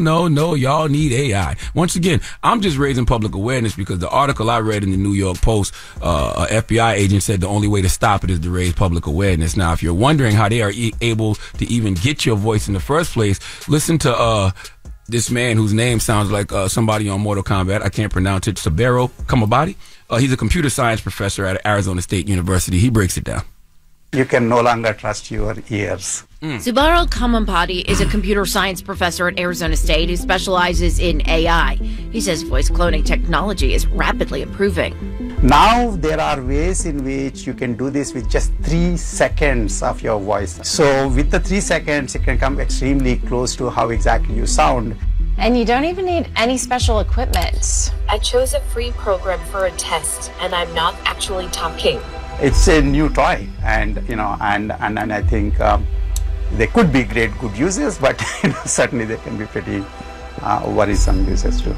y'all need AI. Once again, I'm just raising public awareness because the article I read in the New York Post, a FBI agent said the only way to stop it is to raise public awareness. Now, if you're wondering how they are able to even get your voice in the first place, listen to this man whose name sounds like somebody on Mortal Kombat. I can't pronounce it. Sabero Kamabadi. He's a computer science professor at Arizona State University. He breaks it down. You can no longer trust your ears. Subaro Kamambadi is a computer science professor at Arizona State who specializes in AI. He says voice cloning technology is rapidly improving. Now there are ways in which you can do this with just 3 seconds of your voice. So with the 3 seconds, it can come extremely close to how exactly you sound. And you don't even need any special equipment. I chose a free program for a test, and I'm not actually talking. It's a new toy, and I think there could be great good uses, but certainly there can be pretty worrisome uses too.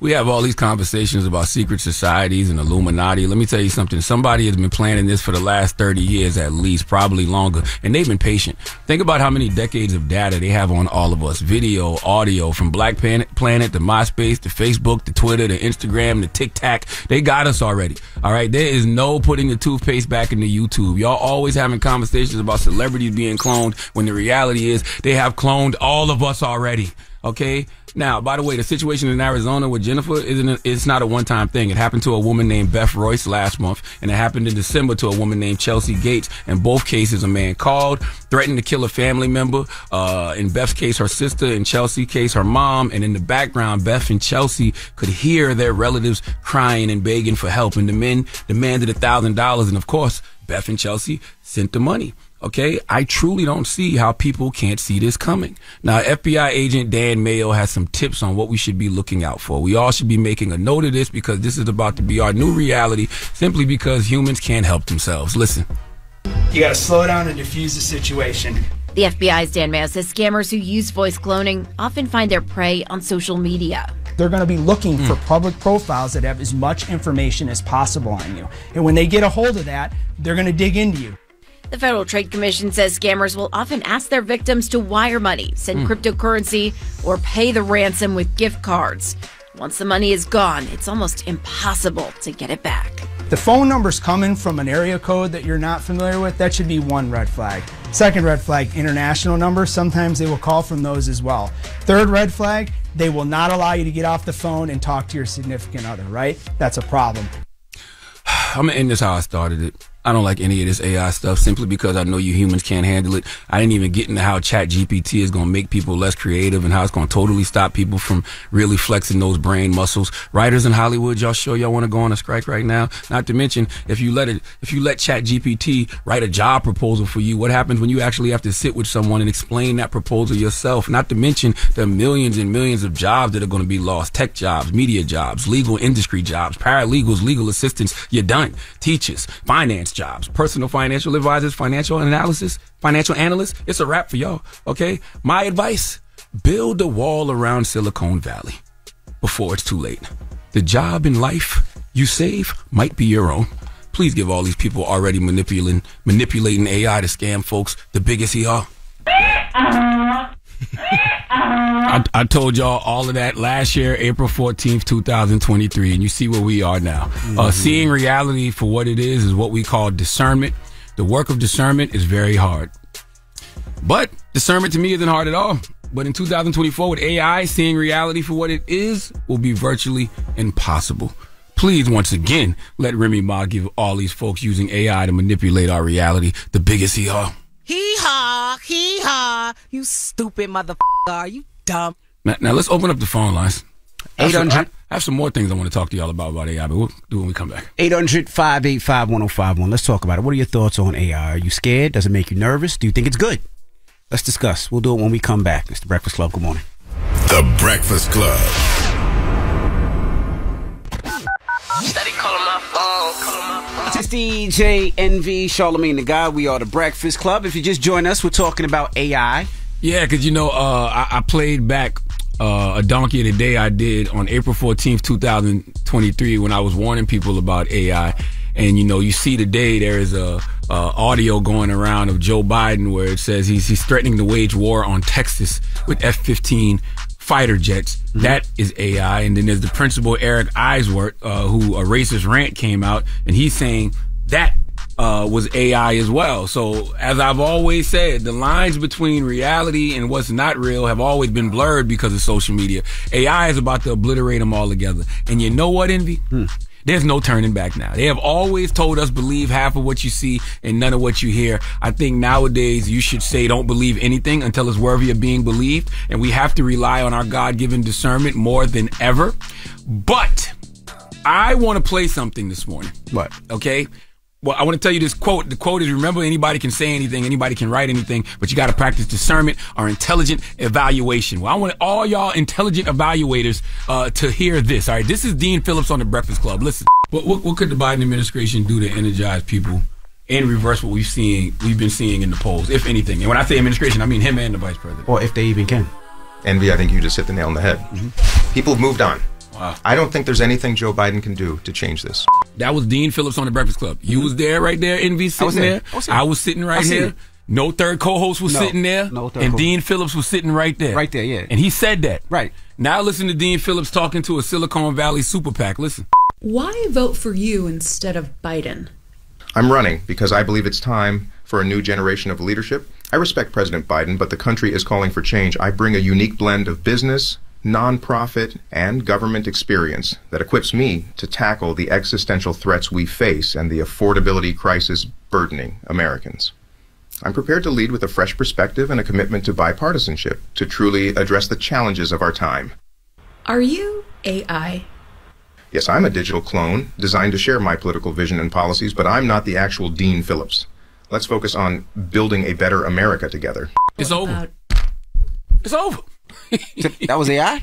We have all these conversations about secret societies and Illuminati. Let me tell you something. Somebody has been planning this for the last 30 years at least, probably longer, and they've been patient. Think about how many decades of data they have on all of us. Video, audio, from Black Planet to MySpace to Facebook to Twitter to Instagram to TikTok. They got us already. All right? There is no putting the toothpaste back into YouTube. Y'all always having conversations about celebrities being cloned when the reality is they have cloned all of us already. Okay? Now, by the way, the situation in Arizona with Jennifer it's not a one-time thing. It happened to a woman named Beth Royce last month, and it happened in December to a woman named Chelsea Gates. In both cases, a man called, threatened to kill a family member. In Beth's case, her sister. In Chelsea's case, her mom. And in the background, Beth and Chelsea could hear their relatives crying and begging for help, and the men demanded $1,000. And of course, Beth and Chelsea sent the money. Okay, I truly don't see how people can't see this coming. Now, FBI agent Dan Mayo has some tips on what we should be looking out for. We all should be making a note of this because this is about to be our new reality simply because humans can't help themselves. Listen. You gotta slow down and diffuse the situation. The FBI's Dan Mayo says scammers who use voice cloning often find their prey on social media. They're going to be looking for public profiles that have as much information as possible on you. And when they get a hold of that, they're going to dig into you. The Federal Trade Commission says scammers will often ask their victims to wire money, send cryptocurrency, or pay the ransom with gift cards. Once the money is gone, it's almost impossible to get it back. The phone number's coming from an area code that you're not familiar with. That should be one red flag. Second red flag, international number. Sometimes they will call from those as well. Third red flag, they will not allow you to get off the phone and talk to your significant other, right? That's a problem. I'm going to end this how I started it. I don't like any of this AI stuff simply because I know you humans can't handle it. I didn't even get into how ChatGPT is going to make people less creative and how it's going to totally stop people from really flexing those brain muscles. Writers in Hollywood, y'all sure y'all want to go on a strike right now? Not to mention, if you let ChatGPT write a job proposal for you, what happens when you actually have to sit with someone and explain that proposal yourself? Not to mention the millions and millions of jobs that are going to be lost. Tech jobs, media jobs, legal industry jobs, paralegals, legal assistants. You're done. Teachers, finance jobs, personal financial advisors, financial analysts. It's a wrap for y'all. Okay. My advice: build a wall around Silicon Valley before it's too late. The job in life you save might be your own. Please give all these people already manipulating AI to scam folks the biggest y'all. I told y'all all of that last year, April 14th, 2023, and you see where we are now. Seeing reality for what it is what we call discernment. The work of discernment is very hard. But discernment to me isn't hard at all. But in 2024, with AI, seeing reality for what it is will be virtually impossible. Please, once again, let Remy Ma give all these folks using AI to manipulate our reality the biggest y'all. Hee-haw, you stupid motherfucker, you dumb. Now let's open up the phone lines. 800. I have some more things I want to talk to y'all about AI, but we'll do it when we come back. 800-585-1051. Let's talk about it. What are your thoughts on AI? Are you scared? Does it make you nervous? Do you think it's good? Let's discuss. We'll do it when we come back. It's The Breakfast Club. Good morning. The Breakfast Club. Steady calling my phone. It's DJ NV, Charlamagne the Guy. We are The Breakfast Club. If you just joined us, we're talking about AI. Yeah, because, I played back a Donkey of the Day I did on April 14th, 2023, when I was warning people about AI. And, you see today there is a audio going around of Joe Biden where it says he's threatening to wage war on Texas with F-15 fighter jets. Mm-hmm. That is AI. And then there's the principal, Eric Eiswert, who a racist rant came out, and he's saying that was AI as well. So as I've always said, the lines between reality and what's not real have always been blurred because of social media. AI is about to obliterate them all together. And you know what, Envy? There's no turning back now. They have always told us believe half of what you see and none of what you hear. I think nowadays you should say don't believe anything until it's worthy of being believed. And we have to rely on our God-given discernment more than ever. But I want to play something this morning. What? Okay? Well, I want to tell you this quote. The quote is, remember, anybody can say anything, anybody can write anything, but you got to practice discernment or intelligent evaluation. Well, I want all y'all intelligent evaluators to hear this. All right, this is Dean Phillips on The Breakfast Club. Listen, what could the Biden administration do to energize people and reverse what we've been seeing in the polls, if anything? And when I say administration, I mean him and the vice president. Or if they even can. Envy, I think you just hit the nail on the head. Mm-hmm. People have moved on. Wow. I don't think there's anything Joe Biden can do to change this. That was Dean Phillips on The Breakfast Club. You was there, right there, Envy, sitting there. I was sitting right here. No third co-host was sitting there. And Dean Phillips was sitting right there. Right there, yeah. And he said that. Right. Now listen to Dean Phillips talking to a Silicon Valley super PAC. Listen. Why vote for you instead of Biden? I'm running because I believe it's time for a new generation of leadership. I respect President Biden, but the country is calling for change. I bring a unique blend of business, nonprofit, and government experience that equips me to tackle the existential threats we face and the affordability crisis burdening Americans. I'm prepared to lead with a fresh perspective and a commitment to bipartisanship to truly address the challenges of our time. Are you AI? Yes, I'm a digital clone designed to share my political vision and policies, but I'm not the actual Dean Phillips. Let's focus on building a better America together. It's over. It's over. That was AI?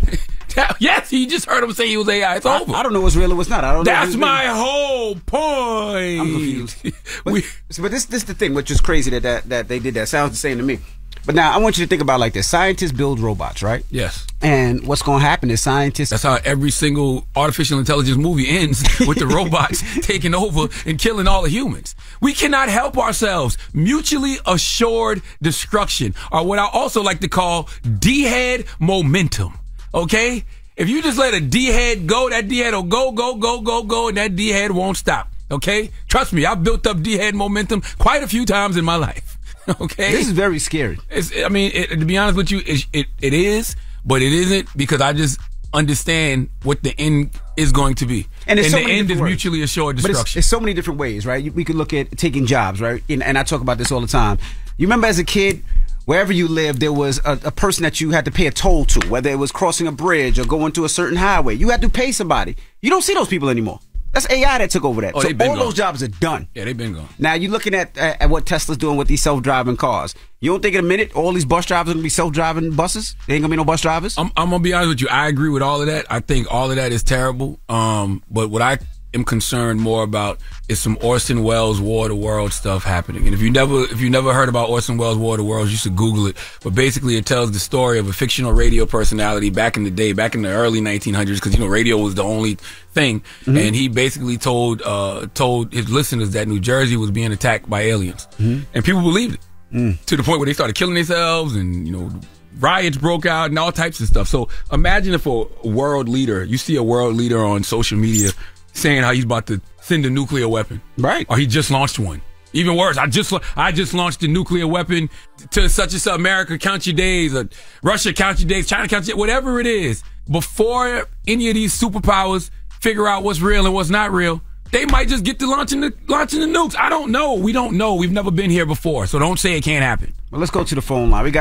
Yes, you just heard him say he was AI. It's over. I don't know what's real and what's not. I don't know. That's my whole point. I'm confused. But this is the thing, which is crazy that they did that. Sounds the same to me. But now I want you to think about it like this. Scientists build robots, right? Yes. And what's going to happen is scientists... That's how every single artificial intelligence movie ends, with the robots taking over and killing all the humans. We cannot help ourselves. Mutually assured destruction, or what I also like to call D-head momentum. Okay? If you just let a D-head go, that D-head will go, and that D-head won't stop. Okay? Trust me, I've built up D-head momentum quite a few times in my life. Okay? This is very scary. To be honest with you, it is, but it isn't, because I just understand what the end is going to be. And the end is mutually assured destruction. But it's so many different ways, right? We could look at taking jobs, right? And I talk about this all the time. You remember as a kid, wherever you lived, there was a person that you had to pay a toll to, whether it was crossing a bridge or going to a certain highway. You had to pay somebody. You don't see those people anymore. That's AI that took over that. So all those jobs are done. Yeah, they've been gone. Now you're looking at what Tesla's doing with these self-driving cars. You don't think in a minute all these bus drivers are going to be self-driving buses? There ain't going to be no bus drivers? I'm going to be honest with you. I agree with all of that. I think all of that is terrible. But what I am concerned more about is some Orson Welles War of the World stuff happening. And if you never heard about Orson Welles War of the Worlds, you should Google it. But basically it tells the story of a fictional radio personality back in the day, back in the early 1900s, because radio was the only thing. Mm-hmm. And he basically told his listeners that New Jersey was being attacked by aliens. Mm-hmm. And people believed it. To the point where they started killing themselves, and riots broke out and all types of stuff. So imagine if a world leader, you see a world leader on social media saying how he's about to send a nuclear weapon, right? Or he just launched one. Even worse, I just launched a nuclear weapon to such and such. America, count your days. Or Russia, count your days. China, count your, whatever it is. Before any of these superpowers figure out what's real and what's not real, they might just get to launching the nukes. I don't know. We don't know. We've never been here before, so don't say it can't happen. Well, let's go to the phone line.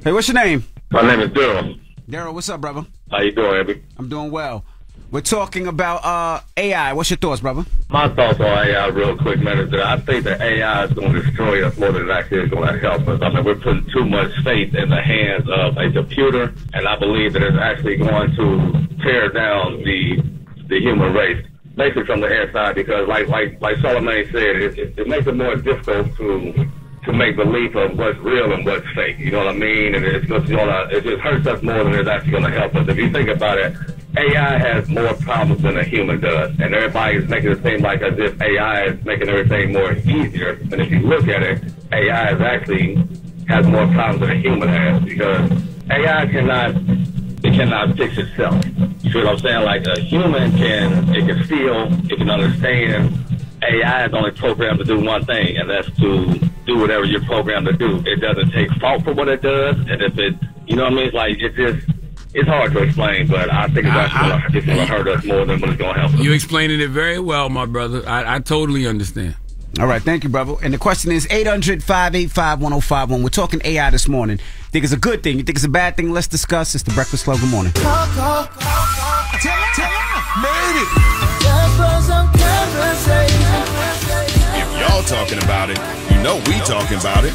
Hey, what's your name? My name is Daryl. Daryl, what's up, brother? How you doing, Abby? I'm doing well. We're talking about AI. What's your thoughts, brother? My thoughts on AI, real quick, man, is that I think that AI is going to destroy us more than it actually is going to help us. I mean, we're putting too much faith in the hands of a computer, and I believe that it's actually going to tear down the human race, basically from the inside, because like Charlamagne said, it makes it more difficult to make belief of what's real and what's fake. You know what I mean? And it just hurts us more than it's actually going to help us. If you think about it, AI has more problems than a human does, and everybody is making it seem like as if AI is making everything more easier. And if you look at it, AI has more problems than a human has, because AI cannot fix itself. You see what I'm saying? Like a human can feel, it can understand. AI is only programmed to do one thing, and that's to do whatever you're programmed to do. It doesn't take fault for what it does, and if it, you know what I mean? It's like, it's hard to explain, but I think it's going to hurt us more than it's going to help us. You explaining it very well, my brother. I totally understand. All right, thank you, brother. And the question is 800-585-1051. We're talking AI this morning. Think it's a good thing? You think it's a bad thing? Let's discuss. It's the Breakfast Club. Good morning. If y'all talking about it, you know we talking about it.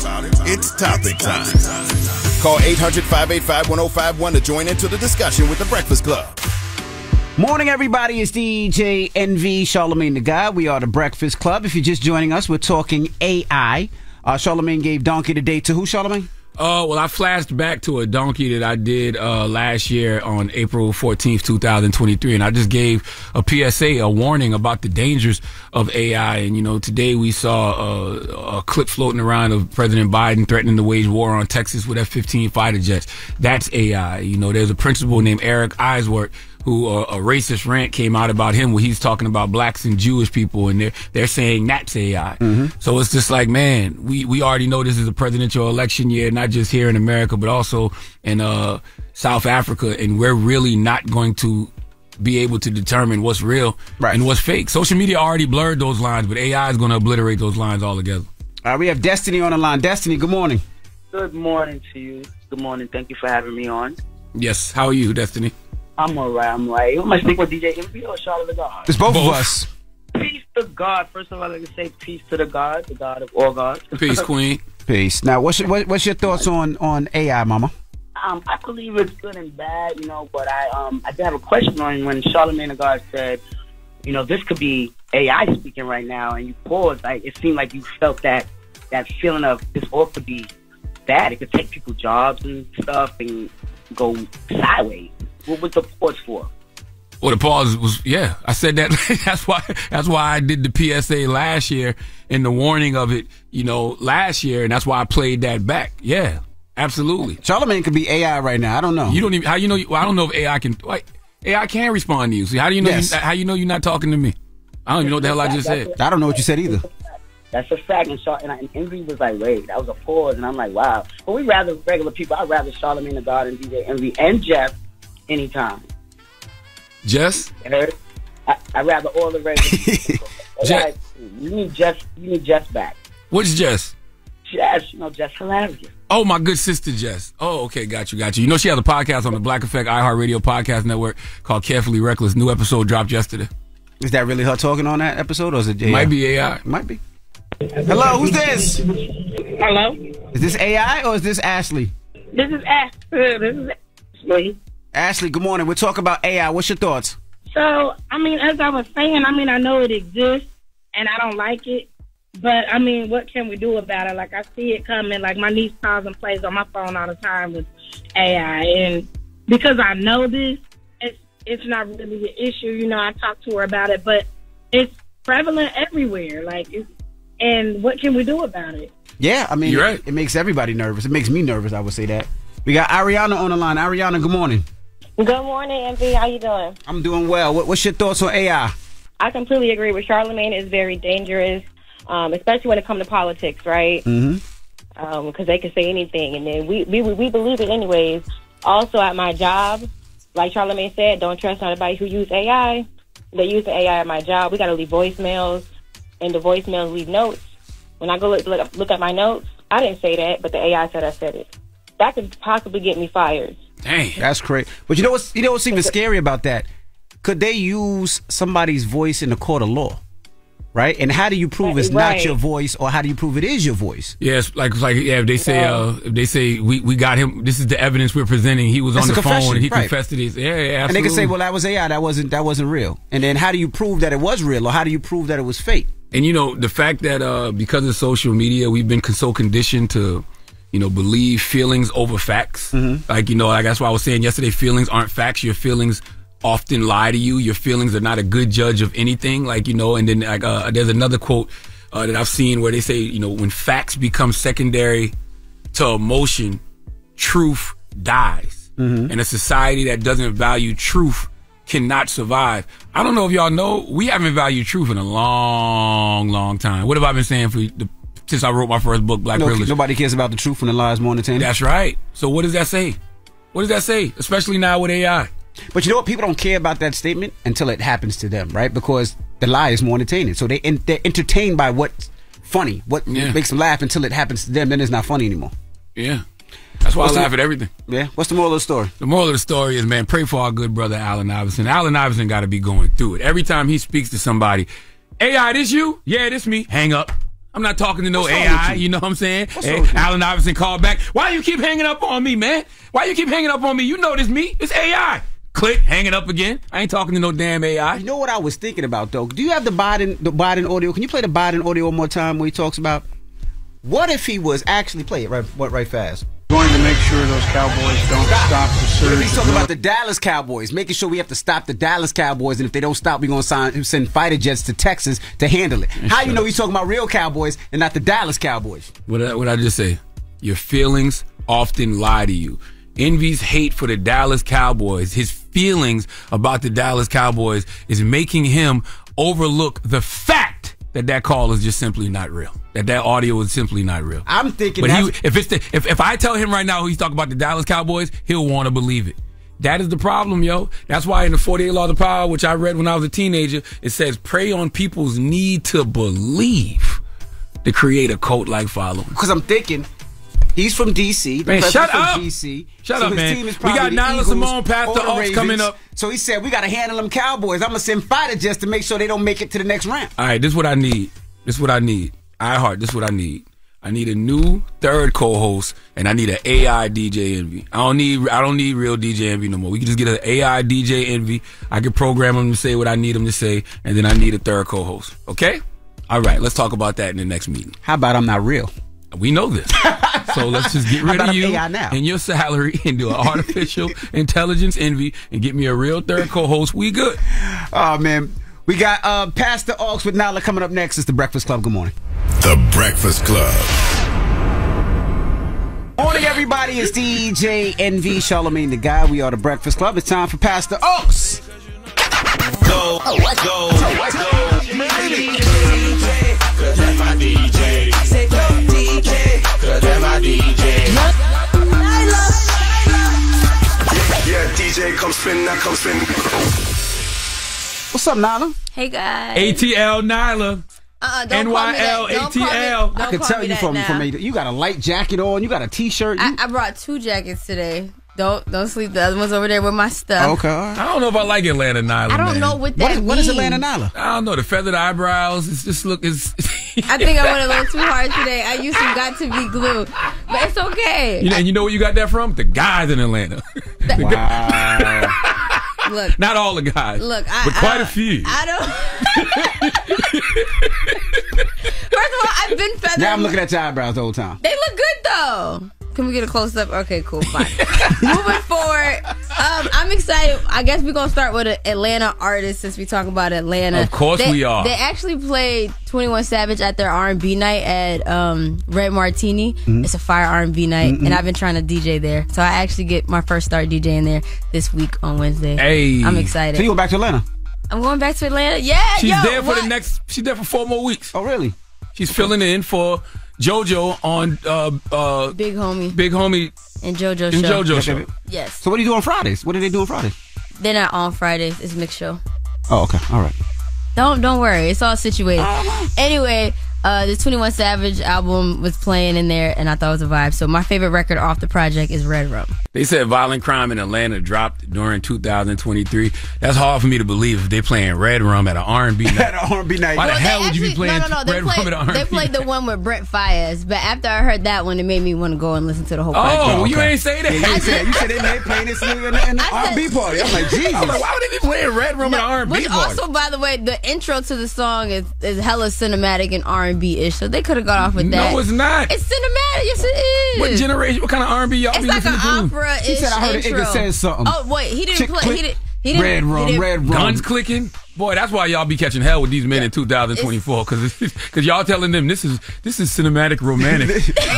It's topic time. Call 800-585-1051 to join into the discussion with the Breakfast Club. Morning, everybody. It's DJ NV, Charlamagne the Guy. We are the Breakfast Club. If you're just joining us, we're talking AI. Charlamagne gave Donkey today to who, Charlamagne? Well, I flashed back to a donkey that I did last year on April 14th, 2023, and I just gave a PSA, a warning about the dangers of AI. And, today we saw a clip floating around of President Biden threatening to wage war on Texas with F-15 fighter jets. That's AI. There's a principal named Eric Eiswert who a racist rant came out about him where he's talking about blacks and Jewish people, and they're saying that's AI. Mm-hmm. So it's just like, man, we already know this is a presidential election year, not just here in America, but also in South Africa, and we're really not going to be able to determine what's real and what's fake. Social media already blurred those lines, but AI is going to obliterate those lines altogether. All right, we have Destiny on the line. Destiny, good morning. Good morning to you. Good morning. Thank you for having me on. Yes, how are you, Destiny? I'm all right. Who am I speaking with, DJ MV or Charlotte the God? It's both of us. Peace to God. First of all, I can say peace to the God of all gods. Peace, Queen. Peace. Now, what's your thoughts on AI, Mama? I believe it's good and bad, but I did have a question on when Charlamagne the God said, this could be AI speaking right now, and you paused. It seemed like you felt that feeling of this all could be bad. It could take people's jobs and stuff and go sideways. What was the pause for? Well, the pause was, I said that. That's why I did the PSA last year and the warning of it, last year, and that's why I played that back. Yeah, absolutely. Charlamagne could be AI right now. I don't know. You don't even, how you know? Well, I don't know if AI can. AI can respond to you. So how do you know? Yes. How you know you're not talking to me? I don't even know what the hell I just said. I don't know what you said either. That's a fact. And Envy was like, wait, that was a pause. And I'm like, wow. But we rather regular people. I'd rather Charlamagne the God and DJ Envy and Jeff anytime. Jess? I'd rather all the regular people. Jeff. You need Jess back. What's Jess? Jess, Jess hilarious. Oh, my good sister Jess. Oh, okay, got you. You know she has a podcast on the Black Effect iHeartRadio podcast network called Carefully Reckless. New episode dropped yesterday. Is that really her talking on that episode, or is it AI? Might be AI. Might be. Hello, who's this? Hello? Is this AI or is this Ashley? This is Ashley. Ashley, good morning. We're talking about AI. What's your thoughts? So, as I was saying, I know it exists, and I don't like it. But, what can we do about it? Like, I see it coming. Like, my niece calls and plays on my phone all the time with AI. And because I know this, it's not really an issue. I talk to her about it. But it's prevalent everywhere. And what can we do about it? Yeah, you're right. It makes everybody nervous. It makes me nervous, I would say that. We got Ariana on the line. Ariana, good morning. Good morning, Envy. How you doing? I'm doing well. What's your thoughts on AI? I completely agree with Charlamagne. It's very dangerous, especially when it comes to politics, right? Mm-hmm. Because they can say anything, and then we believe it anyways. Also, at my job, like Charlamagne said, don't trust anybody who use AI. They use the AI at my job. We got to leave voicemails, and the voicemails leave notes. When I go look at my notes, I didn't say that, but the AI said I said it. That could possibly get me fired. Dang, that's crazy. But you know what's even scary about that? Could they use somebody's voice in the court of law, right? And how do you prove it's not your voice, or how do you prove it is your voice? Yes, if they say we got him. This is the evidence we're presenting. He was on the phone and he confessed to this. Yeah, absolutely. And they can say, well, that was AI. That wasn't real. And then how do you prove that it was real, or how do you prove that it was fake? And the fact that because of social media, we've been so conditioned to, believe feelings over facts. Mm-hmm. That's why I was saying yesterday, feelings aren't facts. Your feelings often lie to you. Your feelings are not a good judge of anything. And then there's another quote that I've seen where they say, when facts become secondary to emotion, truth dies. Mm-hmm. And a society that doesn't value truth cannot survive. I don't know if y'all know, we haven't valued truth in a long, long time. What have I been saying since I wrote my first book, Black Privilege? Nobody cares about the truth when the lie is more entertaining. That's right. So what does that say? What does that say? Especially now with AI. But you know what? People don't care about that statement until it happens to them, right? Because the lie is more entertaining. So they're entertained by what's funny, what makes them laugh until it happens to them. Then it's not funny anymore. Yeah. That's why I laugh at everything. Yeah. What's the moral of the story? The moral of the story is, man, pray for our good brother Allen Iverson. Allen Iverson got to be going through it. Every time he speaks to somebody, AI, this you? Yeah, this me. Hang up. I'm not talking to no AI. You know what I'm saying? Allen Iverson called back. Why you keep hanging up on me, man? Why you keep hanging up on me? You know this me. It's AI. Click, hanging up again. I ain't talking to no damn AI. You know what I was thinking about, though? Do you have the Biden audio? Can you play the Biden audio one more time where he talks about what if he was actually play it right fast? Going to make sure those Cowboys don't stop the surge. He's talking about the Dallas Cowboys, making sure we have to stop the Dallas Cowboys, and if they don't stop, we're going to send fighter jets to Texas to handle it. How you know he's talking about real Cowboys and not the Dallas Cowboys? What I just say? Your feelings often lie to you. Envy's hate for the Dallas Cowboys, his feelings about the Dallas Cowboys, is making him overlook the fact that call is just simply not real. That audio is simply not real. I'm thinking, but if I tell him right now he's talking about the Dallas Cowboys, he'll want to believe it. That is the problem, yo. That's why in the 48 Laws of Power, which I read when I was a teenager, it says prey on people's need to believe to create a cult-like following. Because I'm thinking, he's from D.C. Man, shut up. DC, shut up, man. We got Nyla Simone, Pastor Oaks coming up. So he said, we got to handle them Cowboys. I'm going to send fighter jets to make sure they don't make it to the next round. All right, this is what I need. iHeart, this is what I need. I need a new third co-host, and I need an AI DJ Envy. I don't need real DJ Envy no more. We can just get an AI DJ Envy. I can program him to say what I need him to say, and then I need a third co-host. Okay? All right, let's talk about that in the next meeting. How about I'm not real? We know this. So let's just get rid of you and your salary and do an artificial intelligence Envy and get me a real third co-host. We good. Oh, man. We got Pastor Oaks with Nala coming up next. It's The Breakfast Club. Good morning. The Breakfast Club. Morning, everybody. It's DJ NV, Charlamagne the Guy. We are the Breakfast Club. It's time for Pastor Oaks. Go, go, go. DJ, cause that's my DJ. I say go DJ, cause that's my DJ. Yeah, DJ, come spin, now come spin. What's up, Nyla? Hey, guys. ATL Nyla. Don't NYL ATL. I can tell you from you got a light jacket on, you got a t-shirt. I brought 2 jackets today. Don't sleep. The other one's over there with my stuff. Okay. All right. I don't know if I like Atlanta Nyla. I don't know what that means. What is Atlanta Nyla? I don't know. The feathered eyebrows. It's just look. It's I think I went a little too hard today. I used some Got to Be Glue, but it's okay. You know where you got that from? The guys in Atlanta. Wow. Look, not all the guys. Look, but quite a few. I don't. First of all, I've been feathered. Now I'm looking at your eyebrows the whole time. They look good though. Can we get a close up? Okay, cool, fine. Moving forward, I'm excited. I guess we're gonna start with an Atlanta artist since we talk about Atlanta. Of course we are. They actually played 21 Savage at their R&B night at Red Martini. Mm-hmm. It's a fire R&B night, and I've been trying to DJ there. So I actually get my first start DJing there this week on Wednesday. Hey, I'm excited. So you go back to Atlanta? I'm going back to Atlanta. Yeah, she's there for the next. She's there for 4 more weeks. Oh, really? She's filling in for JoJo on Big Homie and JoJo show. Yes. So what do you do on Fridays? What do they do on Fridays? They're not on Fridays. It's a mixed show. Oh, okay. All right. Don't worry. It's all situated. Anyway, the 21 Savage album was playing in there, and I thought it was a vibe. So my favorite record off the project is Red Rum. They said violent crime in Atlanta dropped during 2023. That's hard for me to believe if they playing Red Rum at an R&B night. At an R&B night. Why the hell would you be playing Red Rum at an R&B They played the one with Brent Fayez, but after I heard that one, it made me want to go and listen to the whole project. Oh, you ain't say that. Yeah, you said they may playing this in the R&B party. I'm like, Jesus. I'm like, why would they be playing Red Rum at an R&B party? Also, by the way, the intro to the song is hella cinematic and R&B-ish, so they could have got off with that. No, it's not. It's cinematic. Yes, it is. What generation? What kind of R&B y'all be listening to? It's like an opera-ish She said I heard intro. it says something. Oh, wait, he didn't play. He didn't. Red Rum. Guns clicking. Boy, that's why y'all be catching hell with these men in 2024, because y'all telling them this is cinematic romantic.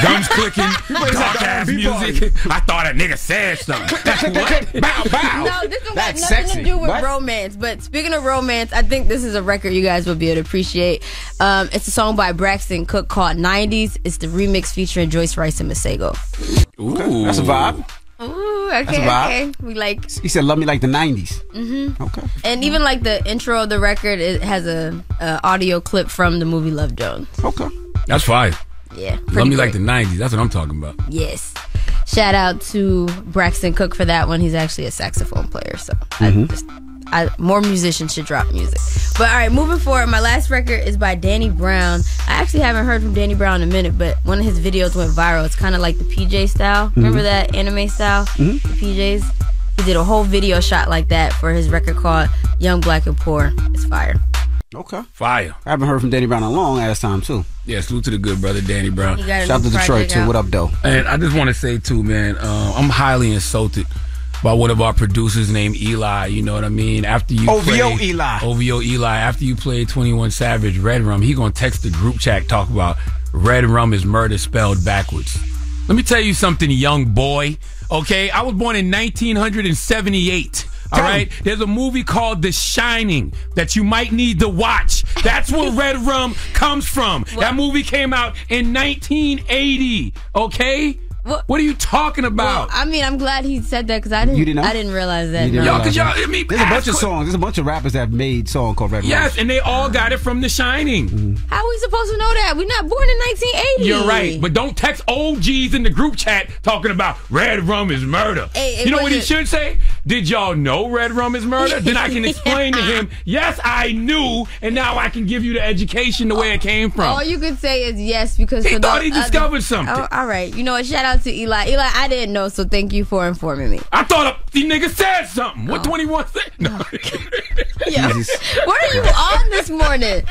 Guns clicking, dark ass music. I thought a nigga said something. What? Bow, bow. No, this one got nothing to do with romance. But speaking of romance, I think this is a record you guys will be able to appreciate. It's a song by Braxton Cook called 90s. It's the remix featuring Joyce Rice and Masego. Ooh, that's a vibe. Ooh, okay. We like. He said, "Love me like the '90s." Mm-hmm. Okay. And even like the intro of the record, it has a audio clip from the movie Love Jones. Okay. That's fine. Yeah. Love me like the '90s. That's what I'm talking about. Yes. Shout out to Braxton Cook for that one. He's actually a saxophone player, so more musicians should drop music. But all right, moving forward, my last record is by Danny Brown. I actually haven't heard from Danny Brown in a minute, but one of his videos went viral. It's kind of like the PJ style. Remember that anime style? The PJs? He did a whole video shot like that for his record called Young, Black, and Poor. It's fire. Okay. Fire. I haven't heard from Danny Brown in a long ass time, too. Yeah, salute to the good brother, Danny Brown. Shout out to Detroit, too. What up, though? And I just want to say, too, man, I'm highly insulted by one of our producers named Eli, you know what I mean? After you OVO Eli, after you played 21 Savage Red Rum, he gonna text the group chat talk about Red Rum is murder spelled backwards. Let me tell you something, young boy, okay? I was born in 1978. All right, there's a movie called The Shining that you might need to watch. That's where Red Rum comes from. That movie came out in 1980, okay? What are you talking about? Well, I mean, I'm glad he said that because I didn't realize that. There's a bunch of songs. There's a bunch of rappers that have made songs called Red Rum. Yes, and they all got it from The Shining. How are we supposed to know that? We're not born in 1980. You're right, but don't text old G's in the group chat talking about Red Rum is murder. You know what he should say? Did y'all know Red Rum is murder? Then I can explain to him, yes, I knew, and now I can give you the education the way it came from. All you could say is yes because he thought he discovered something. Oh, all right. You know what? Shout out to Eli. Eli, I didn't know, so thank you for informing me. I thought the nigga said something. What 21 said? No. Yeah. What are you on this morning?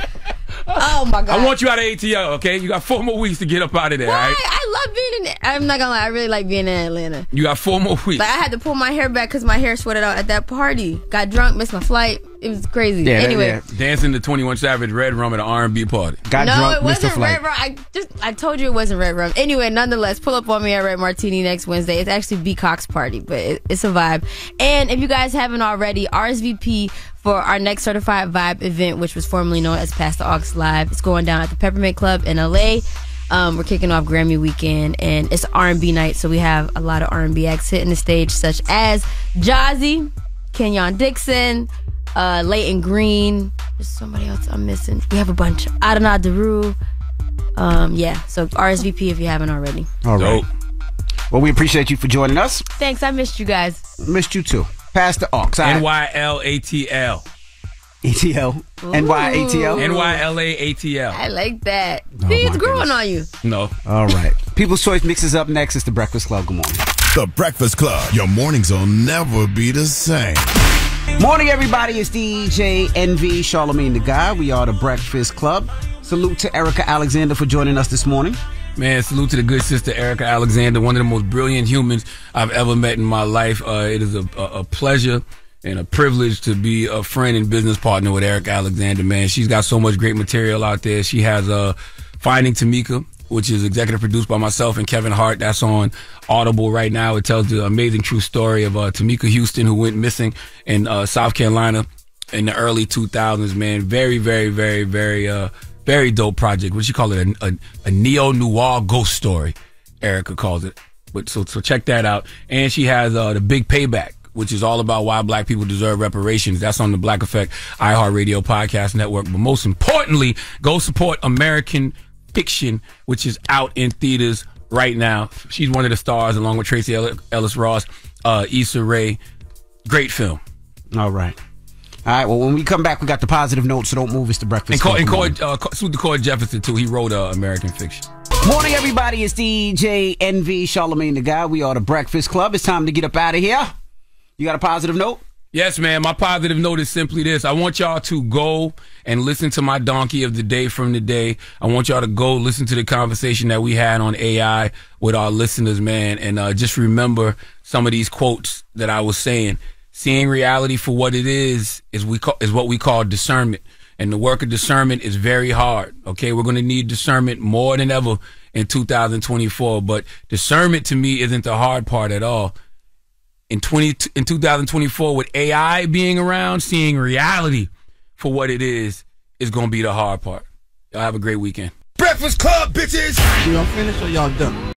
Oh my God. I want you out of ATL, okay? You got 4 more weeks to get up out of there, Why? all right? I love being in I'm not gonna lie, I really like being in Atlanta. You got 4 more weeks. Like I had to pull my hair back because my hair sweated out at that party. Got drunk, missed my flight. It was crazy. Yeah, anyway. Dancing to 21 Savage Red Rum at an R&B party. No, it wasn't Red Rum. I told you it wasn't Red Rum. Anyway, nonetheless, pull up on me at Red Martini next Wednesday. It's actually B. Cox party, but it's a vibe. And if you guys haven't already, RSVP for our next Certified Vibe event, which was formerly known as Pass the Aux Live. It's going down at the Peppermint Club in LA. We're kicking off Grammy weekend, and it's R&B night, so we have a lot of R&B acts hitting the stage, such as Jazzy, Kenyon Dixon, Leighton Green. There's somebody else I'm missing. We have a bunch. Adana Daru. So RSVP if you haven't already. All right. Well, we appreciate you for joining us. Thanks. I missed you guys. Missed you too. Pass the aux. NYLATL. ATL. NYATL. NYLAATL. I like that. See, it's growing on you. No. All right. People's Choice mixes up next. It's The Breakfast Club. Good morning. The Breakfast Club. Your mornings will never be the same. Morning, everybody. It's DJ NV, Charlamagne the Guy. We are The Breakfast Club. Salute to Erica Alexander for joining us this morning. Man, salute to the good sister Erica Alexander, one of the most brilliant humans I've ever met in my life. It is a pleasure and a privilege to be a friend and business partner with Erica Alexander, man. She's got so much great material out there. She has Finding Tamika, which is executive produced by myself and Kevin Hart. That's on Audible right now. It tells the amazing true story of Tamika Houston, who went missing in South Carolina in the early 2000s, man. Very, very, very, very dope project. What you call it? A neo-noir ghost story, Erica calls it. But so check that out. And she has The Big Payback, which is all about why black people deserve reparations. That's on the Black Effect iHeartRadio podcast network. But most importantly, go support American Fiction, which is out in theaters right now. She's one of the stars, along with Tracy Ellis Ross, Issa Rae. Great film. All right. All right, well, when we come back, we got the positive notes, so don't move. It's The Breakfast Club. And salute to Corey Jefferson, too. He wrote American Fiction. Morning, everybody. It's DJ NV, Charlamagne the Guy. We are The Breakfast Club. It's time to get up out of here. You got a positive note? Yes, man. My positive note is simply this. I want y'all to go and listen to my donkey of the day from the day. I want y'all to go listen to the conversation that we had on AI with our listeners, man. And just remember some of these quotes that I was saying. Seeing reality for what it is what we call discernment. And the work of discernment is very hard. Okay, we're going to need discernment more than ever in 2024. But discernment to me isn't the hard part at all. In 2024, with AI being around, seeing reality for what it is going to be the hard part. Y'all have a great weekend. Breakfast Club, bitches! Y'all finished or y'all done?